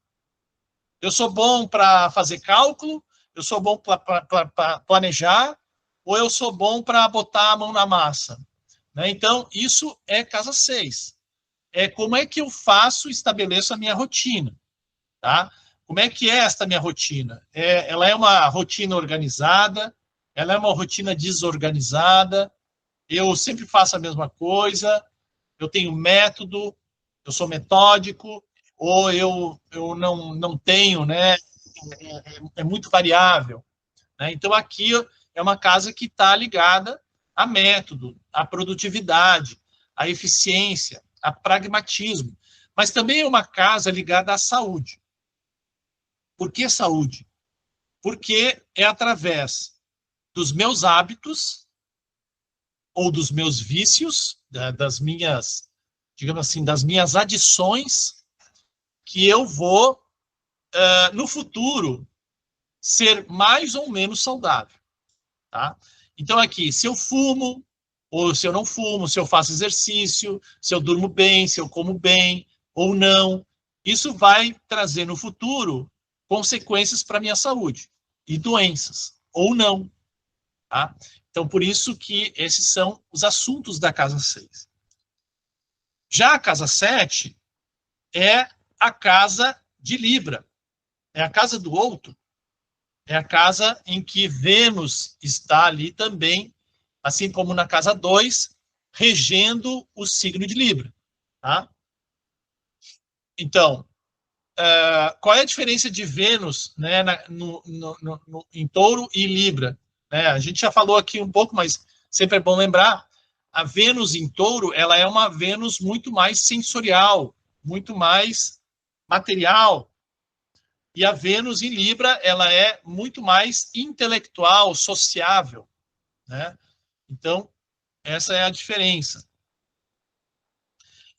Eu sou bom para fazer cálculo, eu sou bom para planejar, ou eu sou bom para botar a mão na massa. Né? Então, isso é casa 6. É como é que eu estabeleço a minha rotina. Tá? Como é que é esta minha rotina? Ela é uma rotina organizada, ela é uma rotina desorganizada, eu sempre faço a mesma coisa, eu tenho método, eu sou metódico, ou eu não tenho, né? É muito variável. né? Então, aqui é uma casa que está ligada a método, a produtividade, a eficiência, a pragmatismo, mas também é uma casa ligada à saúde. Por que saúde? Porque é através dos meus hábitos ou dos meus vícios, das minhas, digamos assim, das minhas adições, que eu vou, no futuro, ser mais ou menos saudável, tá? Então, aqui, se eu fumo, ou se eu não fumo, se eu faço exercício, se eu durmo bem, se eu como bem, ou não, isso vai trazer no futuro consequências para a minha saúde, e doenças, ou não, tá? Então, por isso que esses são os assuntos da casa 6. Já a casa 7 é a casa de Libra, é a casa do outro, é a casa em que Vênus está ali também, assim como na casa 2, regendo o signo de Libra. Tá? Então, qual é a diferença de Vênus, né, em Touro e Libra? A gente já falou aqui um pouco, mas sempre é bom lembrar, a Vênus em Touro, ela é uma Vênus muito mais sensorial, muito mais material, e a Vênus em Libra, ela é muito mais intelectual, sociável, né? Então, essa é a diferença.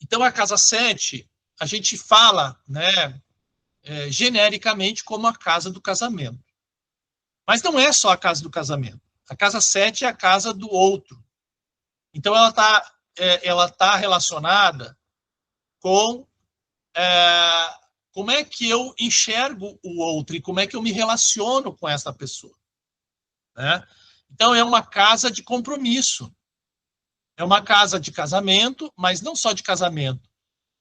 Então, a casa 7, a gente fala, né, genericamente como a casa do casamento. Mas não é só a casa do casamento. A casa 7 é a casa do outro. Então, ela tá relacionada com como é que eu enxergo o outro e como é que eu me relaciono com essa pessoa, né? Então, é uma casa de compromisso. É uma casa de casamento, mas não só de casamento,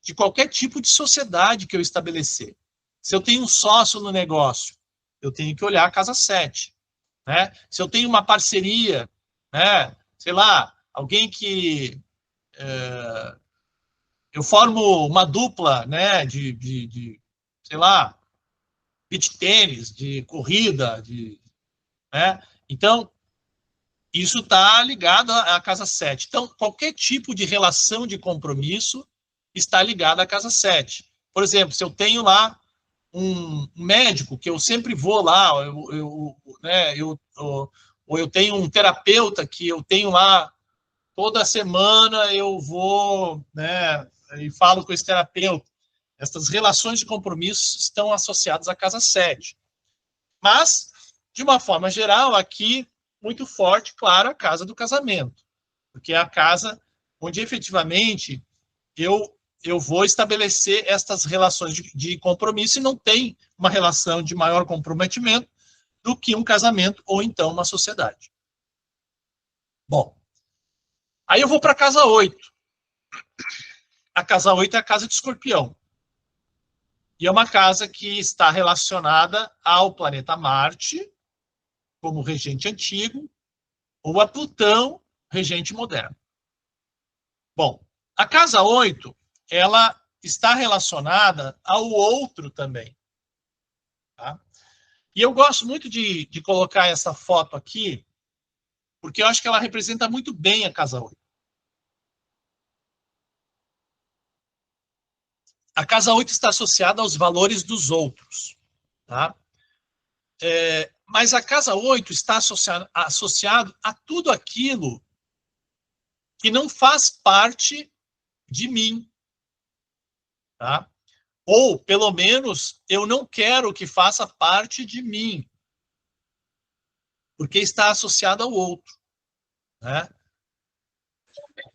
de qualquer tipo de sociedade que eu estabelecer. Se eu tenho um sócio no negócio, eu tenho que olhar a casa 7, né? Se eu tenho uma parceria, né? Sei lá, alguém que... eu formo uma dupla, né? Sei lá, beach tênis, de corrida, né? Então, isso está ligado à casa 7. Então, qualquer tipo de relação de compromisso está ligado à casa 7. Por exemplo, se eu tenho lá um médico, que eu sempre vou lá, ou eu tenho um terapeuta que eu tenho lá, toda semana eu vou, né, e falo com esse terapeuta. Essas relações de compromisso estão associadas à casa 7. Mas, de uma forma geral, aqui, muito forte, claro, a casa do casamento. Porque é a casa onde, efetivamente, eu vou estabelecer estas relações de compromisso e não tem uma relação de maior comprometimento do que um casamento ou, então, uma sociedade. Bom, aí eu vou para a casa 8. A casa 8 é a casa de Escorpião. E é uma casa que está relacionada ao planeta Marte, como regente antigo, ou a Plutão, regente moderno. Bom, a casa 8, ela está relacionada ao outro também. Tá? E eu gosto muito de colocar essa foto aqui, porque eu acho que ela representa muito bem a casa 8. A casa 8 está associada aos valores dos outros. Tá? Mas a casa 8 está associado a tudo aquilo que não faz parte de mim. Tá? Ou, pelo menos, eu não quero que faça parte de mim, porque está associado ao outro. Né?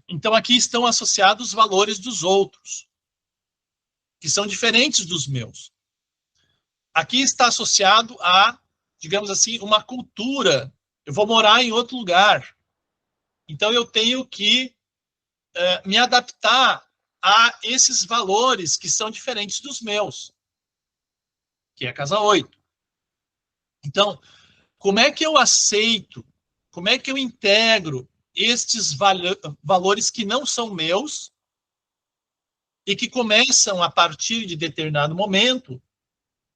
Então, aqui estão associados os valores dos outros, que são diferentes dos meus. Aqui está associado a, digamos assim, uma cultura. Eu vou morar em outro lugar. Então, eu tenho que me adaptar a esses valores que são diferentes dos meus, que é a casa 8. Então, como é que eu aceito, como é que eu integro estes valores que não são meus e que começam, a partir de determinado momento,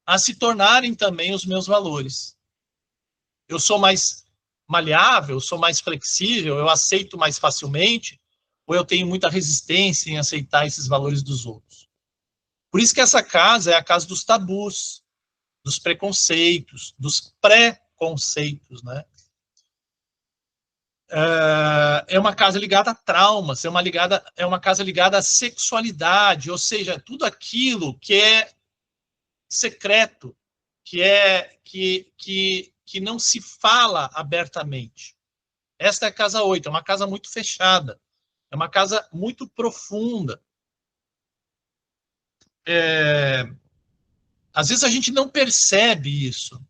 a se tornarem também os meus valores? Eu sou mais maleável, eu sou mais flexível, eu aceito mais facilmente, ou eu tenho muita resistência em aceitar esses valores dos outros? Por isso que essa casa é a casa dos tabus, dos preconceitos, dos pré-conceitos, né? É uma casa ligada a traumas, é uma casa ligada à sexualidade, ou seja, tudo aquilo que é secreto, que não se fala abertamente. Esta é a casa 8, é uma casa muito fechada, é uma casa muito profunda. Às vezes a gente não percebe isso,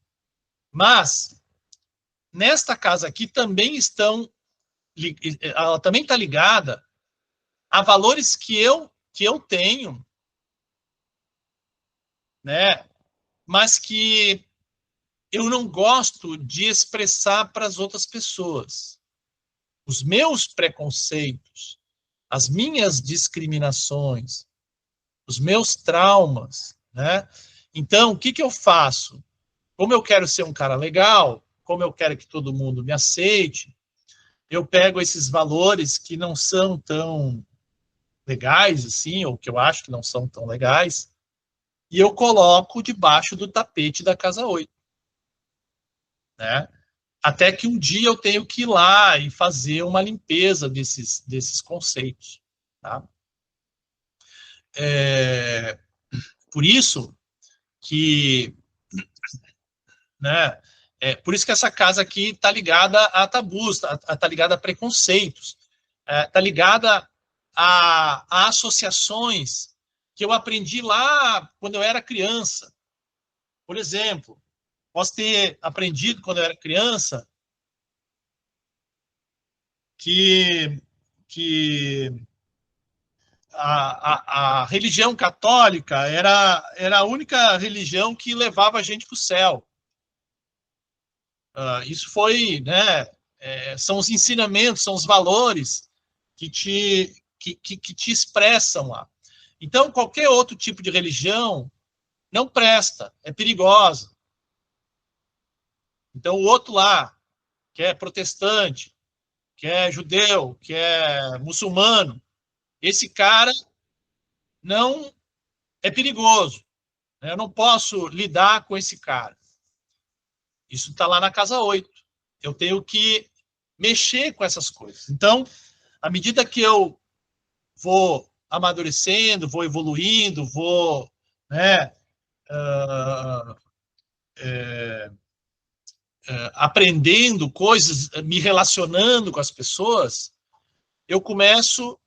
mas nesta casa aqui também ela também está ligada a valores que eu tenho, né? Mas que eu não gosto de expressar para as outras pessoas. Os meus preconceitos, as minhas discriminações, os meus traumas, né? Então, o que eu faço? Como eu quero ser um cara legal, como eu quero que todo mundo me aceite, eu pego esses valores que não são tão legais, assim, ou que eu acho que não são tão legais, e eu coloco debaixo do tapete da casa 8. Né? Até que um dia eu tenho que ir lá e fazer uma limpeza desses conceitos. Tá? Por isso que, né, por isso que essa casa aqui está ligada a tabus, está ligada a preconceitos, está ligada a associações que eu aprendi lá quando eu era criança. Por exemplo, posso ter aprendido quando eu era criança que a religião católica era a única religião que levava a gente para o céu. Isso foi, né, são os ensinamentos, são os valores que te expressam lá. Então, qualquer outro tipo de religião não presta, é perigosa. Então, o outro lá, que é protestante, que é judeu, que é muçulmano, esse cara não é perigoso. Né? Eu não posso lidar com esse cara. Isso está lá na casa 8. Eu tenho que mexer com essas coisas. Então, à medida que eu vou amadurecendo, vou evoluindo, vou, né, aprendendo coisas, me relacionando com as pessoas, eu começo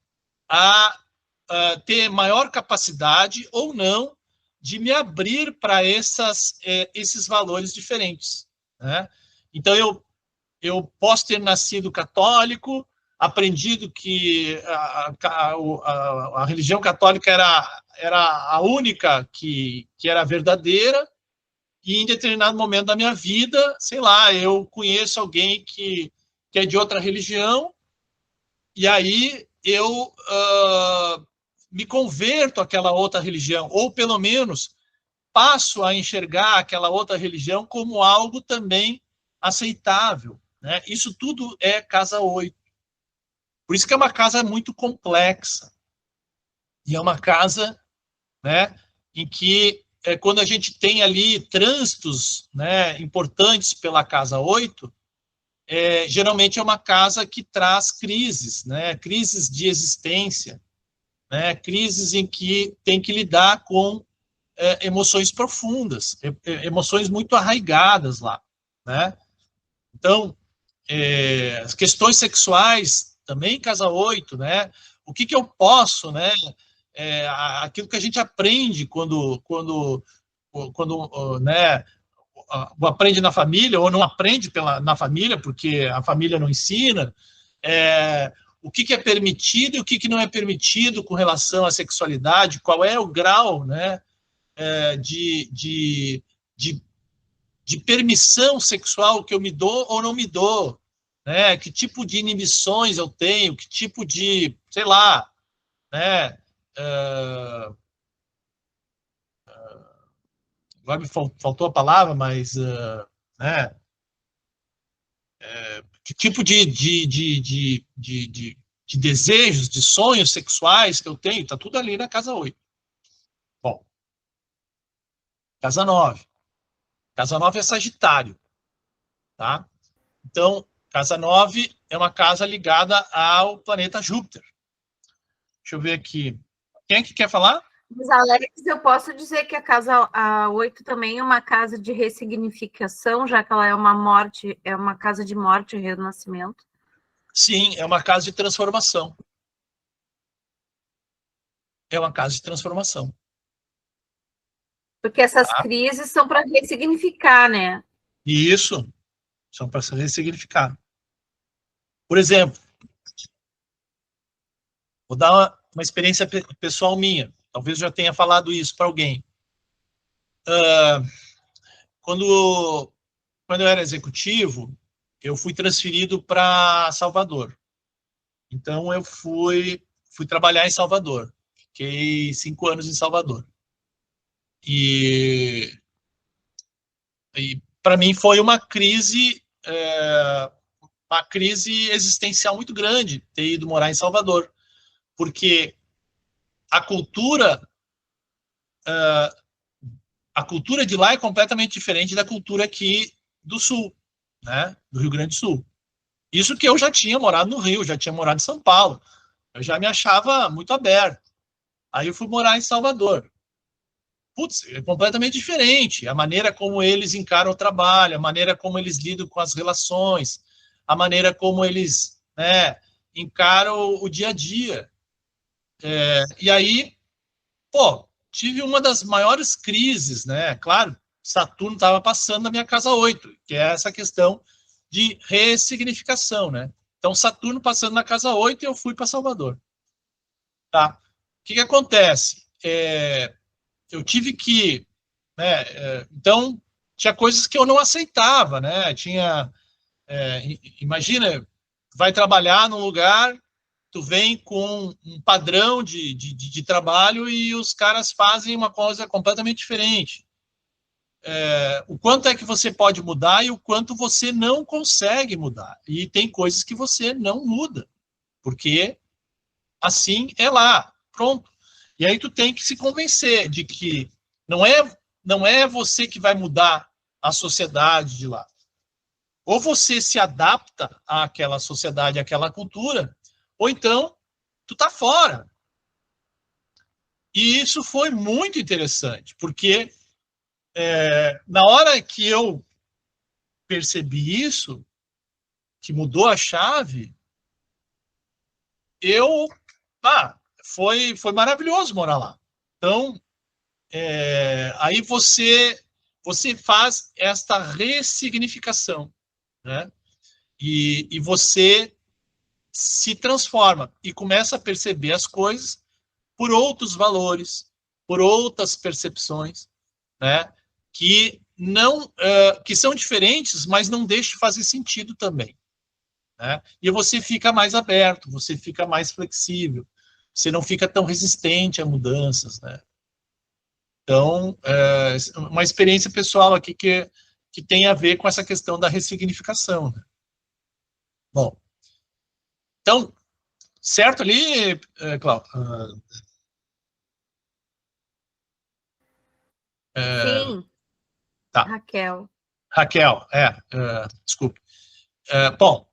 a ter maior capacidade ou não de me abrir para esses valores diferentes. Né? Então, eu posso ter nascido católico, aprendido que a religião católica era a única que era verdadeira, e em determinado momento da minha vida, sei lá, eu conheço alguém que é de outra religião, e aí eu me converto àquela outra religião, ou pelo menos passo a enxergar aquela outra religião como algo também aceitável. Né? Isso tudo é casa 8. Por isso que é uma casa muito complexa. E é uma casa, né, em que, quando a gente tem ali trânsitos, né, importantes pela casa 8, geralmente é uma casa que traz crises, né, crises de existência, né, crises em que tem que lidar com emoções profundas, emoções muito arraigadas lá. Né? Então, as questões sexuais, também casa 8, né? O que eu posso, né? Aquilo que a gente aprende quando né, aprende na família, ou não aprende na família, porque a família não ensina, o que é permitido e o que não é permitido com relação à sexualidade, qual é o grau, né, de permissão sexual que eu me dou ou não me dou, né? Que tipo de inibições eu tenho, que tipo de, sei lá, né? Agora me faltou a palavra, mas, né? que tipo de desejos, de sonhos sexuais que eu tenho, está tudo ali na casa 8. Bom, casa 9. Casa 9 é Sagitário, tá? Então, casa 9 é uma casa ligada ao planeta Júpiter. Deixa eu ver aqui. Quem é que quer falar? Mas, Alex, eu posso dizer que a casa 8 também é uma casa de ressignificação, já que ela é uma casa de morte e renascimento. Sim, é uma casa de transformação. É uma casa de transformação. Porque essas crises são para ressignificar, né? Isso, são para se ressignificar. Por exemplo, vou dar uma experiência pessoal minha. Talvez eu já tenha falado isso para alguém. Quando eu era executivo, eu fui transferido para Salvador. Então, eu fui trabalhar em Salvador. Fiquei 5 anos em Salvador. E para mim foi uma crise existencial muito grande ter ido morar em Salvador, porque a cultura de lá é completamente diferente da cultura aqui do Sul, né, do Rio Grande do Sul. Isso que eu já tinha morado no Rio, já tinha morado em São Paulo, eu já me achava muito aberto. Aí eu fui morar em Salvador. Putz, é completamente diferente. A maneira como eles encaram o trabalho, a maneira como eles lidam com as relações, a maneira como eles, né, encaram o dia a dia. E aí, pô, tive uma das maiores crises, né? Claro, Saturno estava passando na minha casa 8, que é essa questão de ressignificação, né? Então, Saturno passando na casa 8 e eu fui para Salvador. Tá? O que acontece? Eu tive que, né, então tinha coisas que eu não aceitava, né? Imagina, vai trabalhar num lugar, tu vem com um padrão de trabalho e os caras fazem uma coisa completamente diferente. O quanto é que você pode mudar e o quanto você não consegue mudar. E tem coisas que você não muda, porque assim é lá, pronto. E aí tu tem que se convencer de que não é você que vai mudar a sociedade de lá. Ou você se adapta àquela sociedade, àquela cultura, ou então tu tá fora. E isso foi muito interessante, porque na hora que eu percebi isso, que mudou a chave, foi maravilhoso morar lá. Então, aí você faz esta ressignificação, né? E você se transforma e começa a perceber as coisas por outros valores, por outras percepções, né? Que são diferentes, mas não deixam de fazer sentido também, né? E você fica mais aberto, você fica mais flexível, você não fica tão resistente a mudanças, né? Então, uma experiência pessoal aqui que tem a ver com essa questão da ressignificação, né? Bom, então, certo ali, Cláudio? Sim, Tá. Raquel, desculpe. Bom,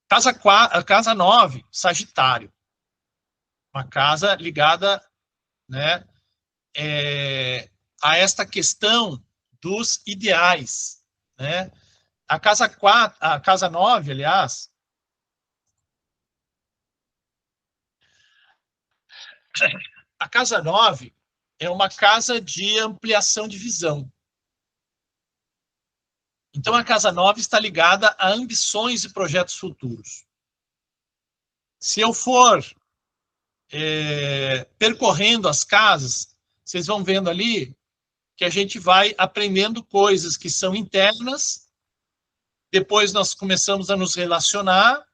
casa 9, Sagitário. Uma casa ligada, né, a esta questão dos ideais, né? A casa 9, aliás, a casa 9 é uma casa de ampliação de visão. Então, a casa 9 está ligada a ambições e projetos futuros. Se eu for percorrendo as casas, vocês vão vendo ali que a gente vai aprendendo coisas que são internas, depois nós começamos a nos relacionar,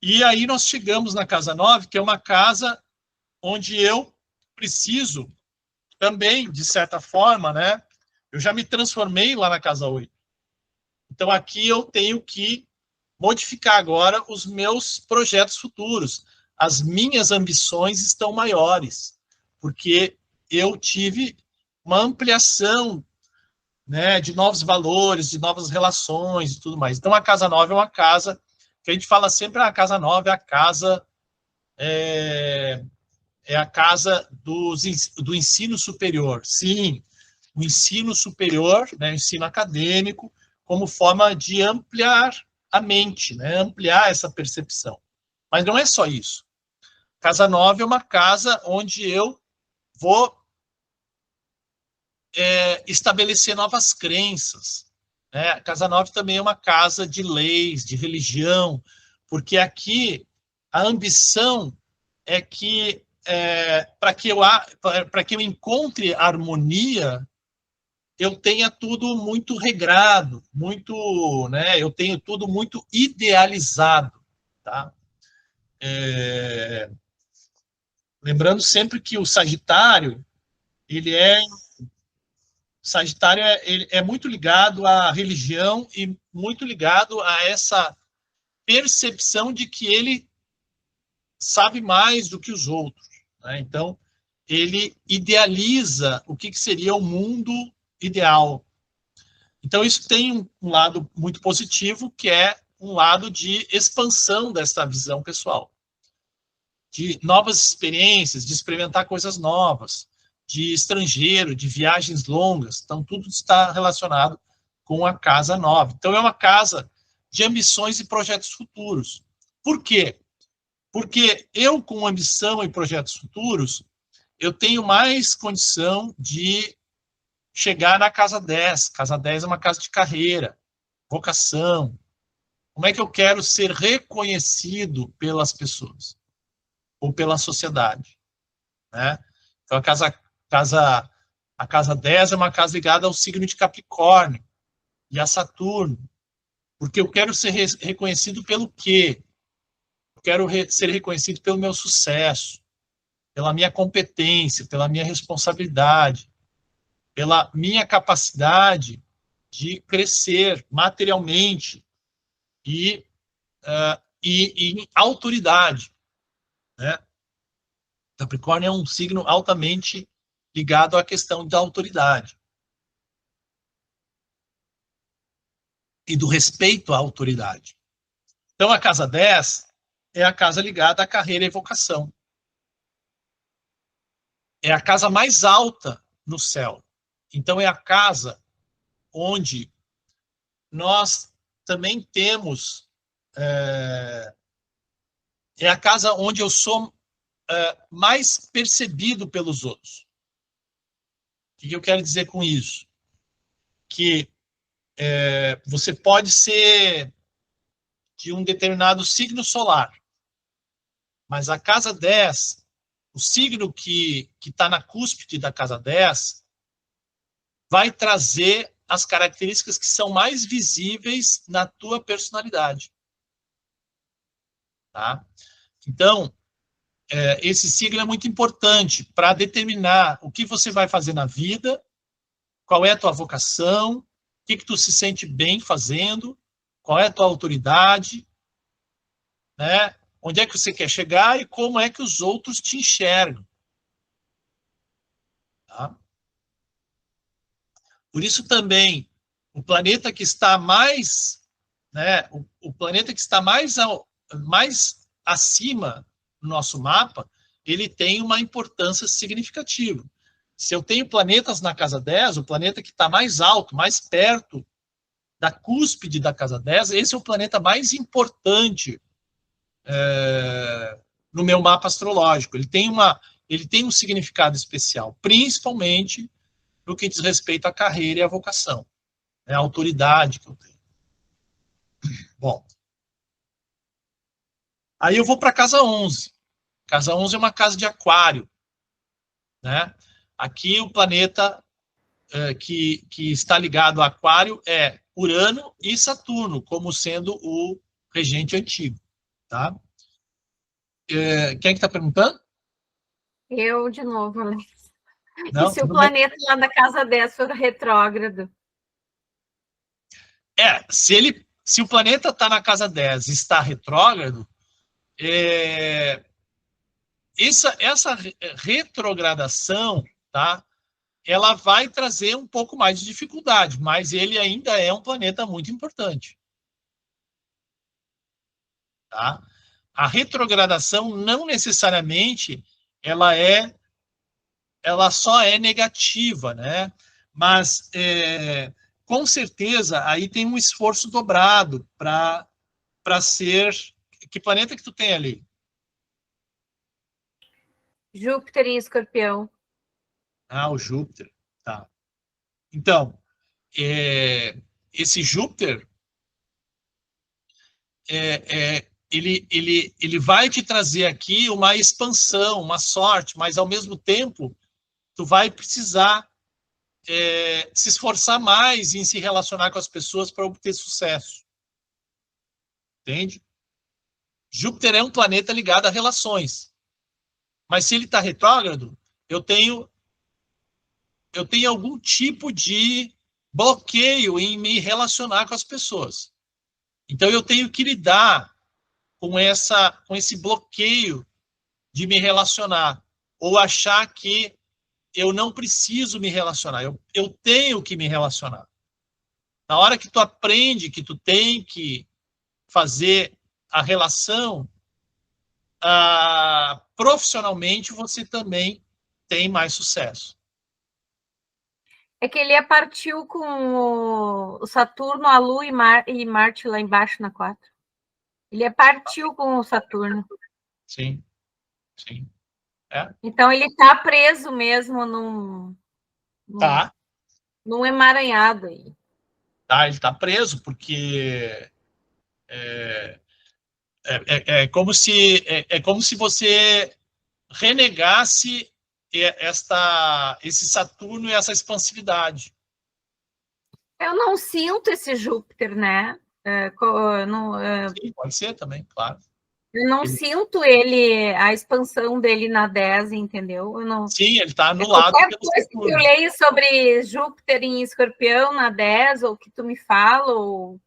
e aí nós chegamos na casa 9, que é uma casa onde eu preciso também, de certa forma, né? Eu já me transformei lá na casa 8. Então, aqui eu tenho que modificar agora os meus projetos futuros. As minhas ambições estão maiores, porque eu tive uma ampliação, né, de novos valores, de novas relações e tudo mais. Então, a casa 9 é uma casa que a gente fala sempre, a casa 9 é a casa do ensino superior. Sim, o ensino superior, né, o ensino acadêmico, como forma de ampliar a mente, né, ampliar essa percepção. Mas não é só isso. Casa 9 é uma casa onde eu vou estabelecer novas crenças. Né? A casa 9 também é uma casa de leis, de religião, porque aqui a ambição é que, para que eu encontre harmonia, eu tenha tudo muito regrado, muito, né? Eu tenho tudo muito idealizado, tá? Lembrando sempre que o Sagitário, ele é muito ligado à religião e muito ligado a essa percepção de que ele sabe mais do que os outros. Né? Então, ele idealiza o que seria o mundo ideal. Então, isso tem um lado muito positivo, que é um lado de expansão dessa visão pessoal, de novas experiências, de experimentar coisas novas, de estrangeiro, de viagens longas. Então, tudo está relacionado com a casa 9. Então, é uma casa de ambições e projetos futuros. Por quê? Porque eu, com ambição e projetos futuros, eu tenho mais condição de chegar na casa 10. Casa 10 é uma casa de carreira, vocação. Como é que eu quero ser reconhecido pelas pessoas? Ou pela sociedade? Né? Então, a casa 10 é uma casa ligada ao signo de Capricórnio e a Saturno. Porque eu quero ser reconhecido pelo quê? Eu quero ser reconhecido pelo meu sucesso, pela minha competência, pela minha responsabilidade, pela minha capacidade de crescer materialmente e em autoridade. Né? Capricórnio é um signo altamente ligado à questão da autoridade e do respeito à autoridade. Então, a casa 10 é a casa ligada à carreira e vocação. É a casa mais alta no céu. Então, é a casa onde nós também temos... É a casa onde eu sou mais percebido pelos outros. O que eu quero dizer com isso? Que você pode ser de um determinado signo solar, mas a casa 10, o signo que está na cúspide da casa 10, vai trazer as características que são mais visíveis na tua personalidade. Tá? Então, esse signo é muito importante para determinar o que você vai fazer na vida, qual é a tua vocação, o que tu se sente bem fazendo, qual é a tua autoridade, né? Onde é que você quer chegar e como é que os outros te enxergam. Tá? Por isso também, o planeta que está mais, né, o planeta que está mais acima no nosso mapa, ele tem uma importância significativa. Se eu tenho planetas na casa 10, o planeta que está mais alto, mais perto da cúspide da casa 10, esse é o planeta mais importante no meu mapa astrológico. Ele tem um significado especial, principalmente no que diz respeito à carreira e à vocação, a autoridade que eu tenho. Bom, aí eu vou para a casa 11. Casa 11 é uma casa de aquário. Né? Aqui o planeta que está ligado ao aquário é Urano e Saturno, como sendo o regente antigo. Tá? Quem é que está perguntando? Eu, de novo, Alex. Não, e se o planeta lá da casa 10 for retrógrado? Se o planeta está na casa 10 e está retrógrado, essa retrogradação, tá? Ela vai trazer um pouco mais de dificuldade, mas ele ainda é um planeta muito importante. Tá? A retrogradação não necessariamente ela só é negativa, né? Mas com certeza aí tem um esforço dobrado para ser. Que planeta que tu tem ali? Júpiter em Escorpião. Ah, o Júpiter. Tá. Então, esse Júpiter ele vai te trazer aqui uma expansão, uma sorte, mas ao mesmo tempo tu vai precisar se esforçar mais em se relacionar com as pessoas para obter sucesso. Entende? Júpiter é um planeta ligado a relações. Mas se ele está retrógrado, eu tenho algum tipo de bloqueio em me relacionar com as pessoas. Então eu tenho que lidar com esse bloqueio de me relacionar, ou achar que eu não preciso me relacionar, eu tenho que me relacionar. Na hora que tu aprende que tu tem que fazer a relação, profissionalmente você também tem mais sucesso. É que ele partiu com o Saturno, a Lua e Marte lá embaixo na 4. Ele partiu com o Saturno. Sim, sim. Então ele está preso mesmo num emaranhado aí. Tá, ele está preso porque é como se você renegasse esse Saturno e essa expansividade. Eu não sinto esse Júpiter, né? Sim, pode ser também, claro. Eu não sinto a expansão dele na 10, entendeu? Sim, ele está anulado pelo Saturno. Eu leio sobre Júpiter em Escorpião na 10, ou que tu me fala, ou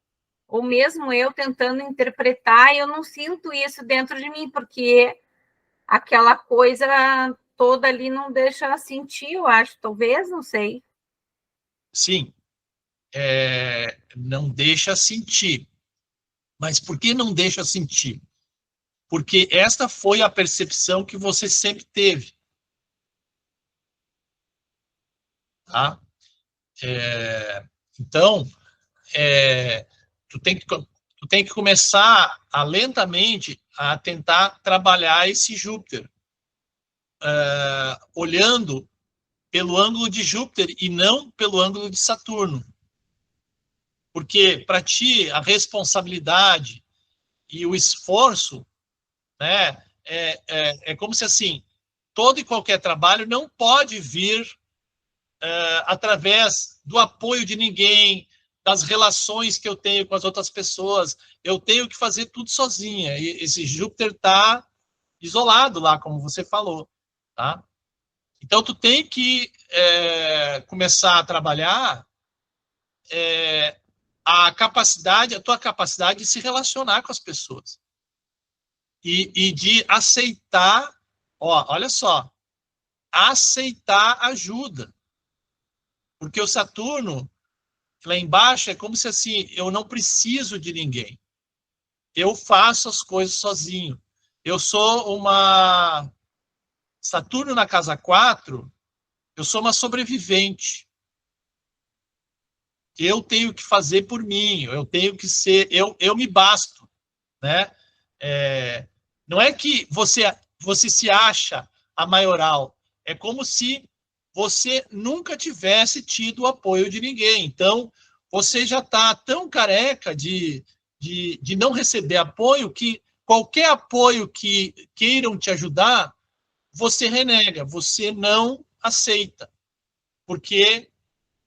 mesmo eu tentando interpretar, eu não sinto isso dentro de mim, porque aquela coisa toda ali não deixa sentir, eu acho, talvez, não sei. Sim, não deixa sentir. Mas por que não deixa sentir? Porque esta foi a percepção que você sempre teve. Tá? Então, tu tem que começar lentamente a tentar trabalhar esse Júpiter, olhando pelo ângulo de Júpiter e não pelo ângulo de Saturno. Porque, para ti, a responsabilidade e o esforço, né, é como se, assim, todo e qualquer trabalho não pode vir através do apoio de ninguém, das relações que eu tenho com as outras pessoas. Eu tenho que fazer tudo sozinha. E esse Júpiter está isolado lá, como você falou. Tá? Então, tu tem que começar a trabalhar a tua capacidade de se relacionar com as pessoas. E de aceitar, olha só, aceitar ajuda. Porque o Saturno, lá embaixo, é como se assim, eu não preciso de ninguém. Eu faço as coisas sozinho. Eu sou uma... Saturno na casa 4, eu sou uma sobrevivente. Eu tenho que fazer por mim, eu tenho que ser... Eu me basto, né? Não é que você se acha a maioral, é como se você nunca tivesse tido o apoio de ninguém. Então, você já está tão careca de não receber apoio que qualquer apoio que queiram te ajudar, você renega, você não aceita, porque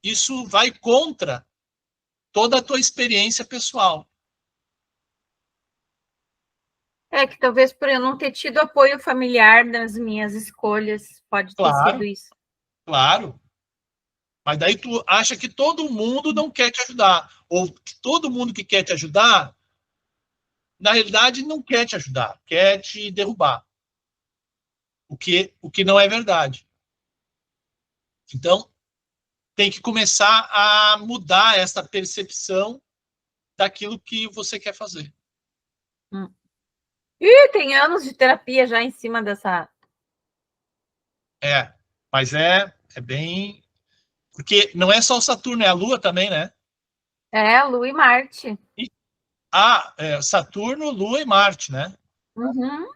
isso vai contra toda a tua experiência pessoal. Que talvez por eu não ter tido apoio familiar nas minhas escolhas, pode ter sido isso. Claro. Mas daí tu acha que todo mundo não quer te ajudar, ou que todo mundo que quer te ajudar, na realidade, não quer te ajudar, quer te derrubar. O que não é verdade. Então, tem que começar a mudar essa percepção daquilo que você quer fazer. Ih, tem anos de terapia já em cima dessa... Mas é bem... Porque não é só o Saturno, é a Lua também, né? Lua e Marte. Saturno, Lua e Marte, né? Uhum.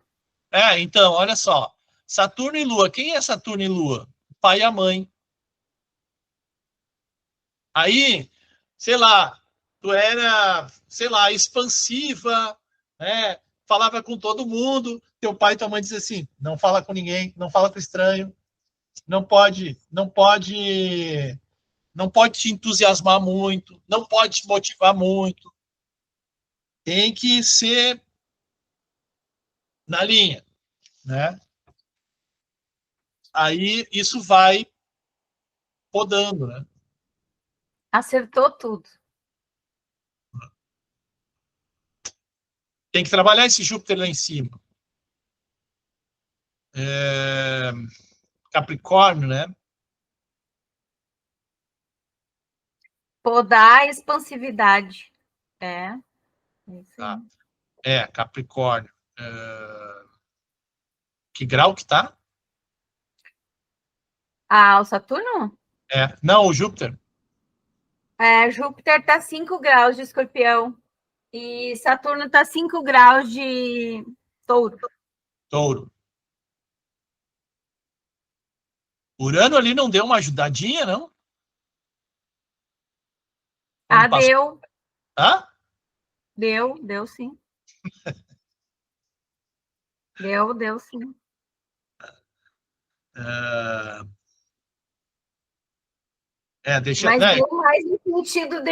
Então, olha só. Saturno e Lua. Quem é Saturno e Lua? O pai e a mãe. Aí, sei lá, tu era, sei lá, expansiva, né? Falava com todo mundo. Teu pai e tua mãe dizem assim, não fala com ninguém, não fala com estranho, não pode te entusiasmar muito, não pode te motivar muito. Tem que ser na linha, né? Aí isso vai podando, né? Acertou tudo. Tem que trabalhar esse Júpiter lá em cima. Capricórnio, né? Podar a expansividade. Tá. Capricórnio. Que grau que tá? O Saturno? Não, o Júpiter. Júpiter está 5 graus de Escorpião e Saturno está 5 graus de Touro. Touro. Urano ali não deu uma ajudadinha, não? Deu. Hã? Deu sim. Deu sim. Mas deu mais no sentido de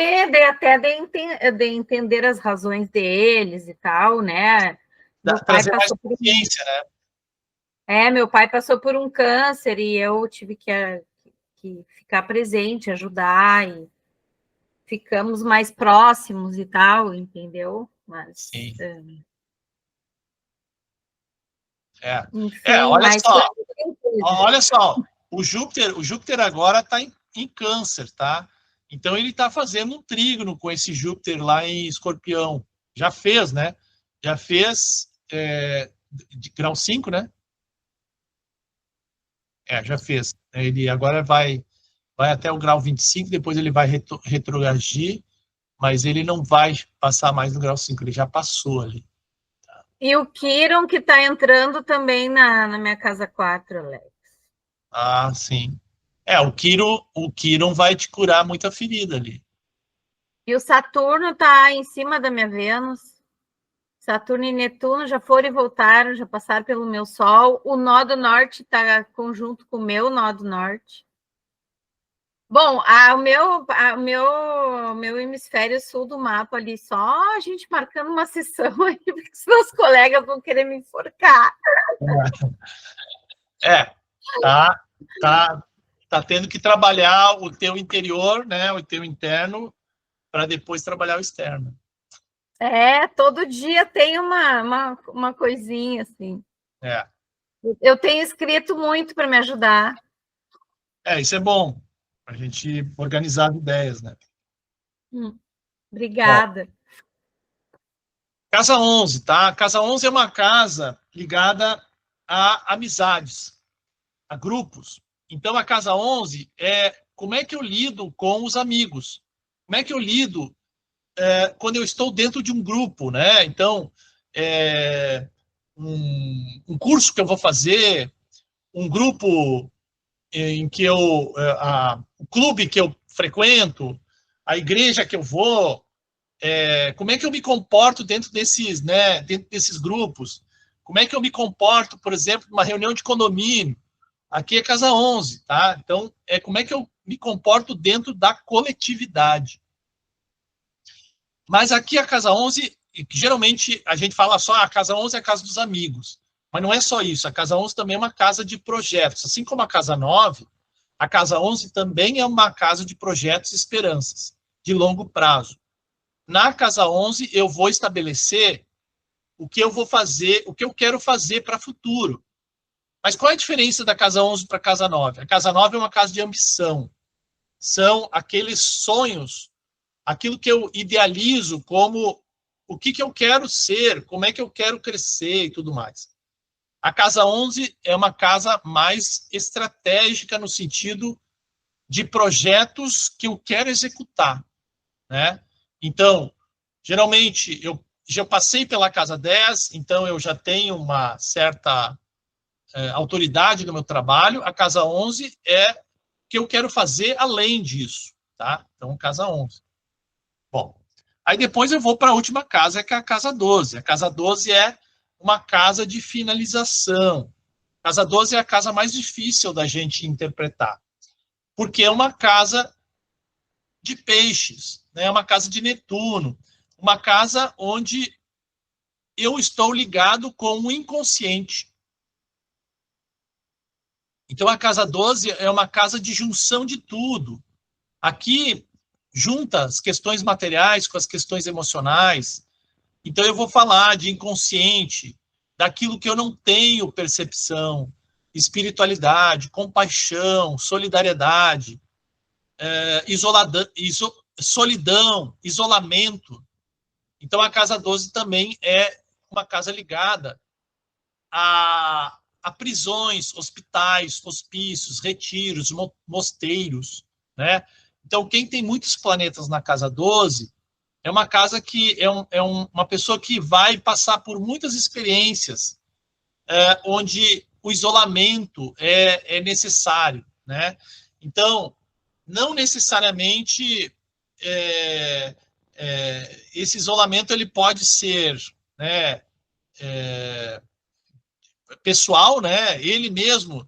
entender as razões deles e tal, né? Meu pai passou por né? Meu pai passou por um câncer e eu tive que ficar presente, ajudar, e ficamos mais próximos e tal, entendeu? Mas sim. Enfim, olha só, o Júpiter agora está em Câncer, tá? Então ele está fazendo um trígono com esse Júpiter lá em Escorpião. Já fez, né? Já fez de grau 5, né? Já fez. Ele agora vai até o grau 25, depois ele vai retrogradar, mas ele não vai passar mais no grau 5, ele já passou ali. E o Quiron, que está entrando também na minha casa 4, Alex. Sim. O Quiron vai te curar muita ferida ali. E o Saturno está em cima da minha Vênus. Saturno e Netuno já foram e voltaram, já passaram pelo meu Sol. O nó do norte está conjunto com o meu nó do norte. Bom, o meu hemisfério sul do mapa ali, só a gente marcando uma sessão aí, porque senão os colegas vão querer me enforcar. Tá tendo que trabalhar o teu interior, né, o teu interno, para depois trabalhar o externo. Todo dia tem uma coisinha, assim. Eu tenho escrito muito para me ajudar. Isso é bom, para a gente organizar as ideias, né? Obrigada. Casa 11, tá? Casa 11 é uma casa ligada a amizades, a grupos. Então, a casa 11 é como é que eu lido com os amigos. Como é que eu lido quando eu estou dentro de um grupo, né? Então, um curso que eu vou fazer, um grupo em que o clube que eu frequento, a igreja que eu vou, como é que eu me comporto dentro desses grupos? Como é que eu me comporto, por exemplo, numa reunião de condomínio? Aqui é casa 11, tá? Então, como é que eu me comporto dentro da coletividade? Mas aqui a casa 11, geralmente a gente fala só a casa 11 é a casa dos amigos. Mas não é só isso, a casa 11 também é uma casa de projetos. Assim como a casa 9 A casa 11 também é uma casa de projetos e esperanças, de longo prazo. Na casa 11, eu vou estabelecer o que eu vou fazer, o que eu quero fazer para o futuro. Mas qual é a diferença da casa 11 para a casa 9? A casa 9 é uma casa de ambição. São aqueles sonhos, aquilo que eu idealizo como o que eu quero ser, como é que eu quero crescer e tudo mais. A casa 11 é uma casa mais estratégica no sentido de projetos que eu quero executar, né? Então, geralmente, eu já passei pela casa 10, então eu já tenho uma certa autoridade no meu trabalho. A casa 11 é o que eu quero fazer além disso, tá? Então, casa 11. Bom, aí depois eu vou para a última casa, que é a casa 12. A casa 12 é uma casa de finalização. A casa 12 é a casa mais difícil da gente interpretar, porque é uma casa de peixes, né? É uma casa de Netuno, uma casa onde eu estou ligado com o inconsciente. Então, a casa 12 é uma casa de junção de tudo. Aqui, junta as questões materiais com as questões emocionais. Então, eu vou falar de inconsciente, daquilo que eu não tenho percepção, espiritualidade, compaixão, solidariedade, solidão, isolamento. Então, a casa 12 também é uma casa ligada a prisões, hospitais, hospícios, retiros, mosteiros, né? Então, quem tem muitos planetas na casa 12 é uma casa que uma pessoa que vai passar por muitas experiências onde o isolamento é necessário, né? Então, não necessariamente esse isolamento ele pode ser, né, pessoal, né? Ele mesmo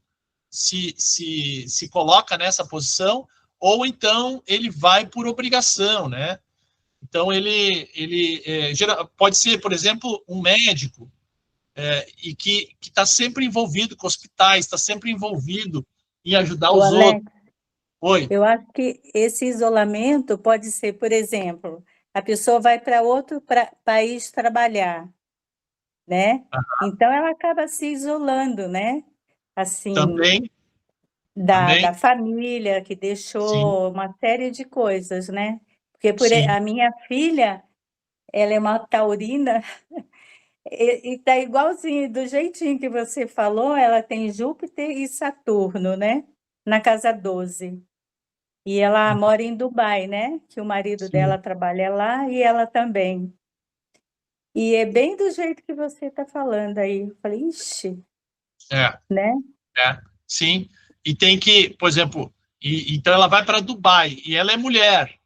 se coloca nessa posição, ou então ele vai por obrigação, né? Então ele pode ser, por exemplo, um médico e que está sempre envolvido com hospitais, está sempre envolvido em ajudar os outros. Oi. Eu acho que esse isolamento pode ser, por exemplo, a pessoa vai para outro país trabalhar, né? Então ela acaba se isolando, né? Assim, também da família, que deixou sim. uma série de coisas, né? Porque Sim. a minha filha, ela é uma taurina e tá igualzinho, do jeitinho que você falou, ela tem Júpiter e Saturno, né? Na casa 12. E ela mora em Dubai, né? Que o marido Sim. dela trabalha lá e ela também. E é bem do jeito que você está falando aí. Eu falei, ixi, né? Sim. E tem que, por exemplo, então ela vai para Dubai e ela é mulher.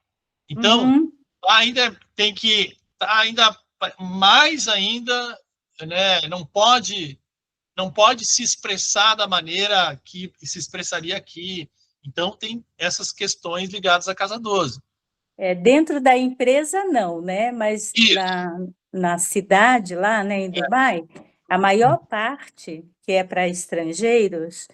Então, ainda tem que, ainda mais ainda, né? Não pode se expressar da maneira que se expressaria aqui. Então, tem essas questões ligadas à casa 12. Dentro da empresa, não, né? Mas na cidade, lá, né, em Dubai, a maior parte, que é para estrangeiros,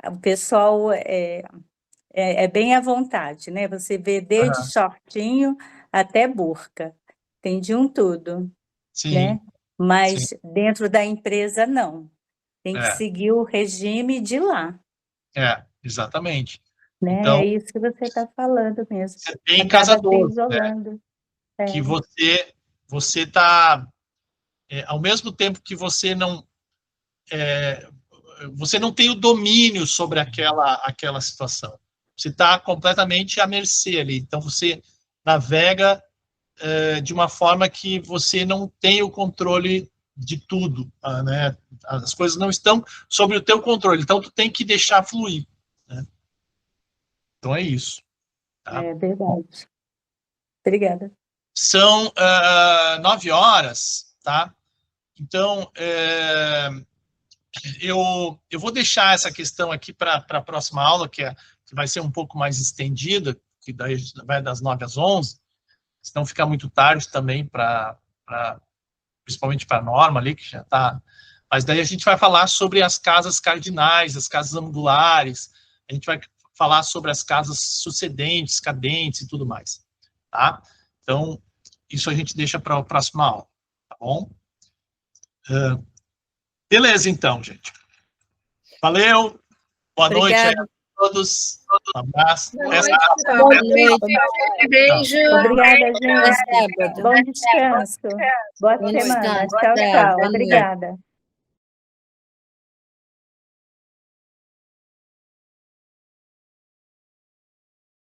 o pessoal é bem à vontade, né? Você vê desde shortinho até burca. Tem de um tudo, Sim. né? Mas Sim. dentro da empresa, não. Tem que seguir o regime de lá. Exatamente. Né? Então, é isso que você está falando mesmo. Você tem Acaba casa se 12, isolando. né? Que você está, ao mesmo tempo que você não tem o domínio sobre aquela situação. Você está completamente à mercê ali. Então, você navega de uma forma que você não tem o controle de tudo, né? As coisas não estão sob o teu controle, então tu tem que deixar fluir, né? Então é isso. Tá? É verdade. Obrigada. São 9 horas, tá? Então, eu vou deixar essa questão aqui para a próxima aula, que vai ser um pouco mais estendida, que daí vai das 9 às 11, senão fica muito tarde também, principalmente para a Norma ali, que já está... Mas daí a gente vai falar sobre as casas cardinais, as casas angulares, a gente vai falar sobre as casas sucedentes, cadentes e tudo mais, tá? Então, isso a gente deixa para a próxima aula, tá bom? Beleza, então, gente. Valeu, boa noite aí a todos, um abraço. Boa noite. Beijo. Obrigada, gente. Sábado. Bom descanso. Boa Bom semana. descanso. Tchau, Tchau. tchau. Boa noite. Obrigada.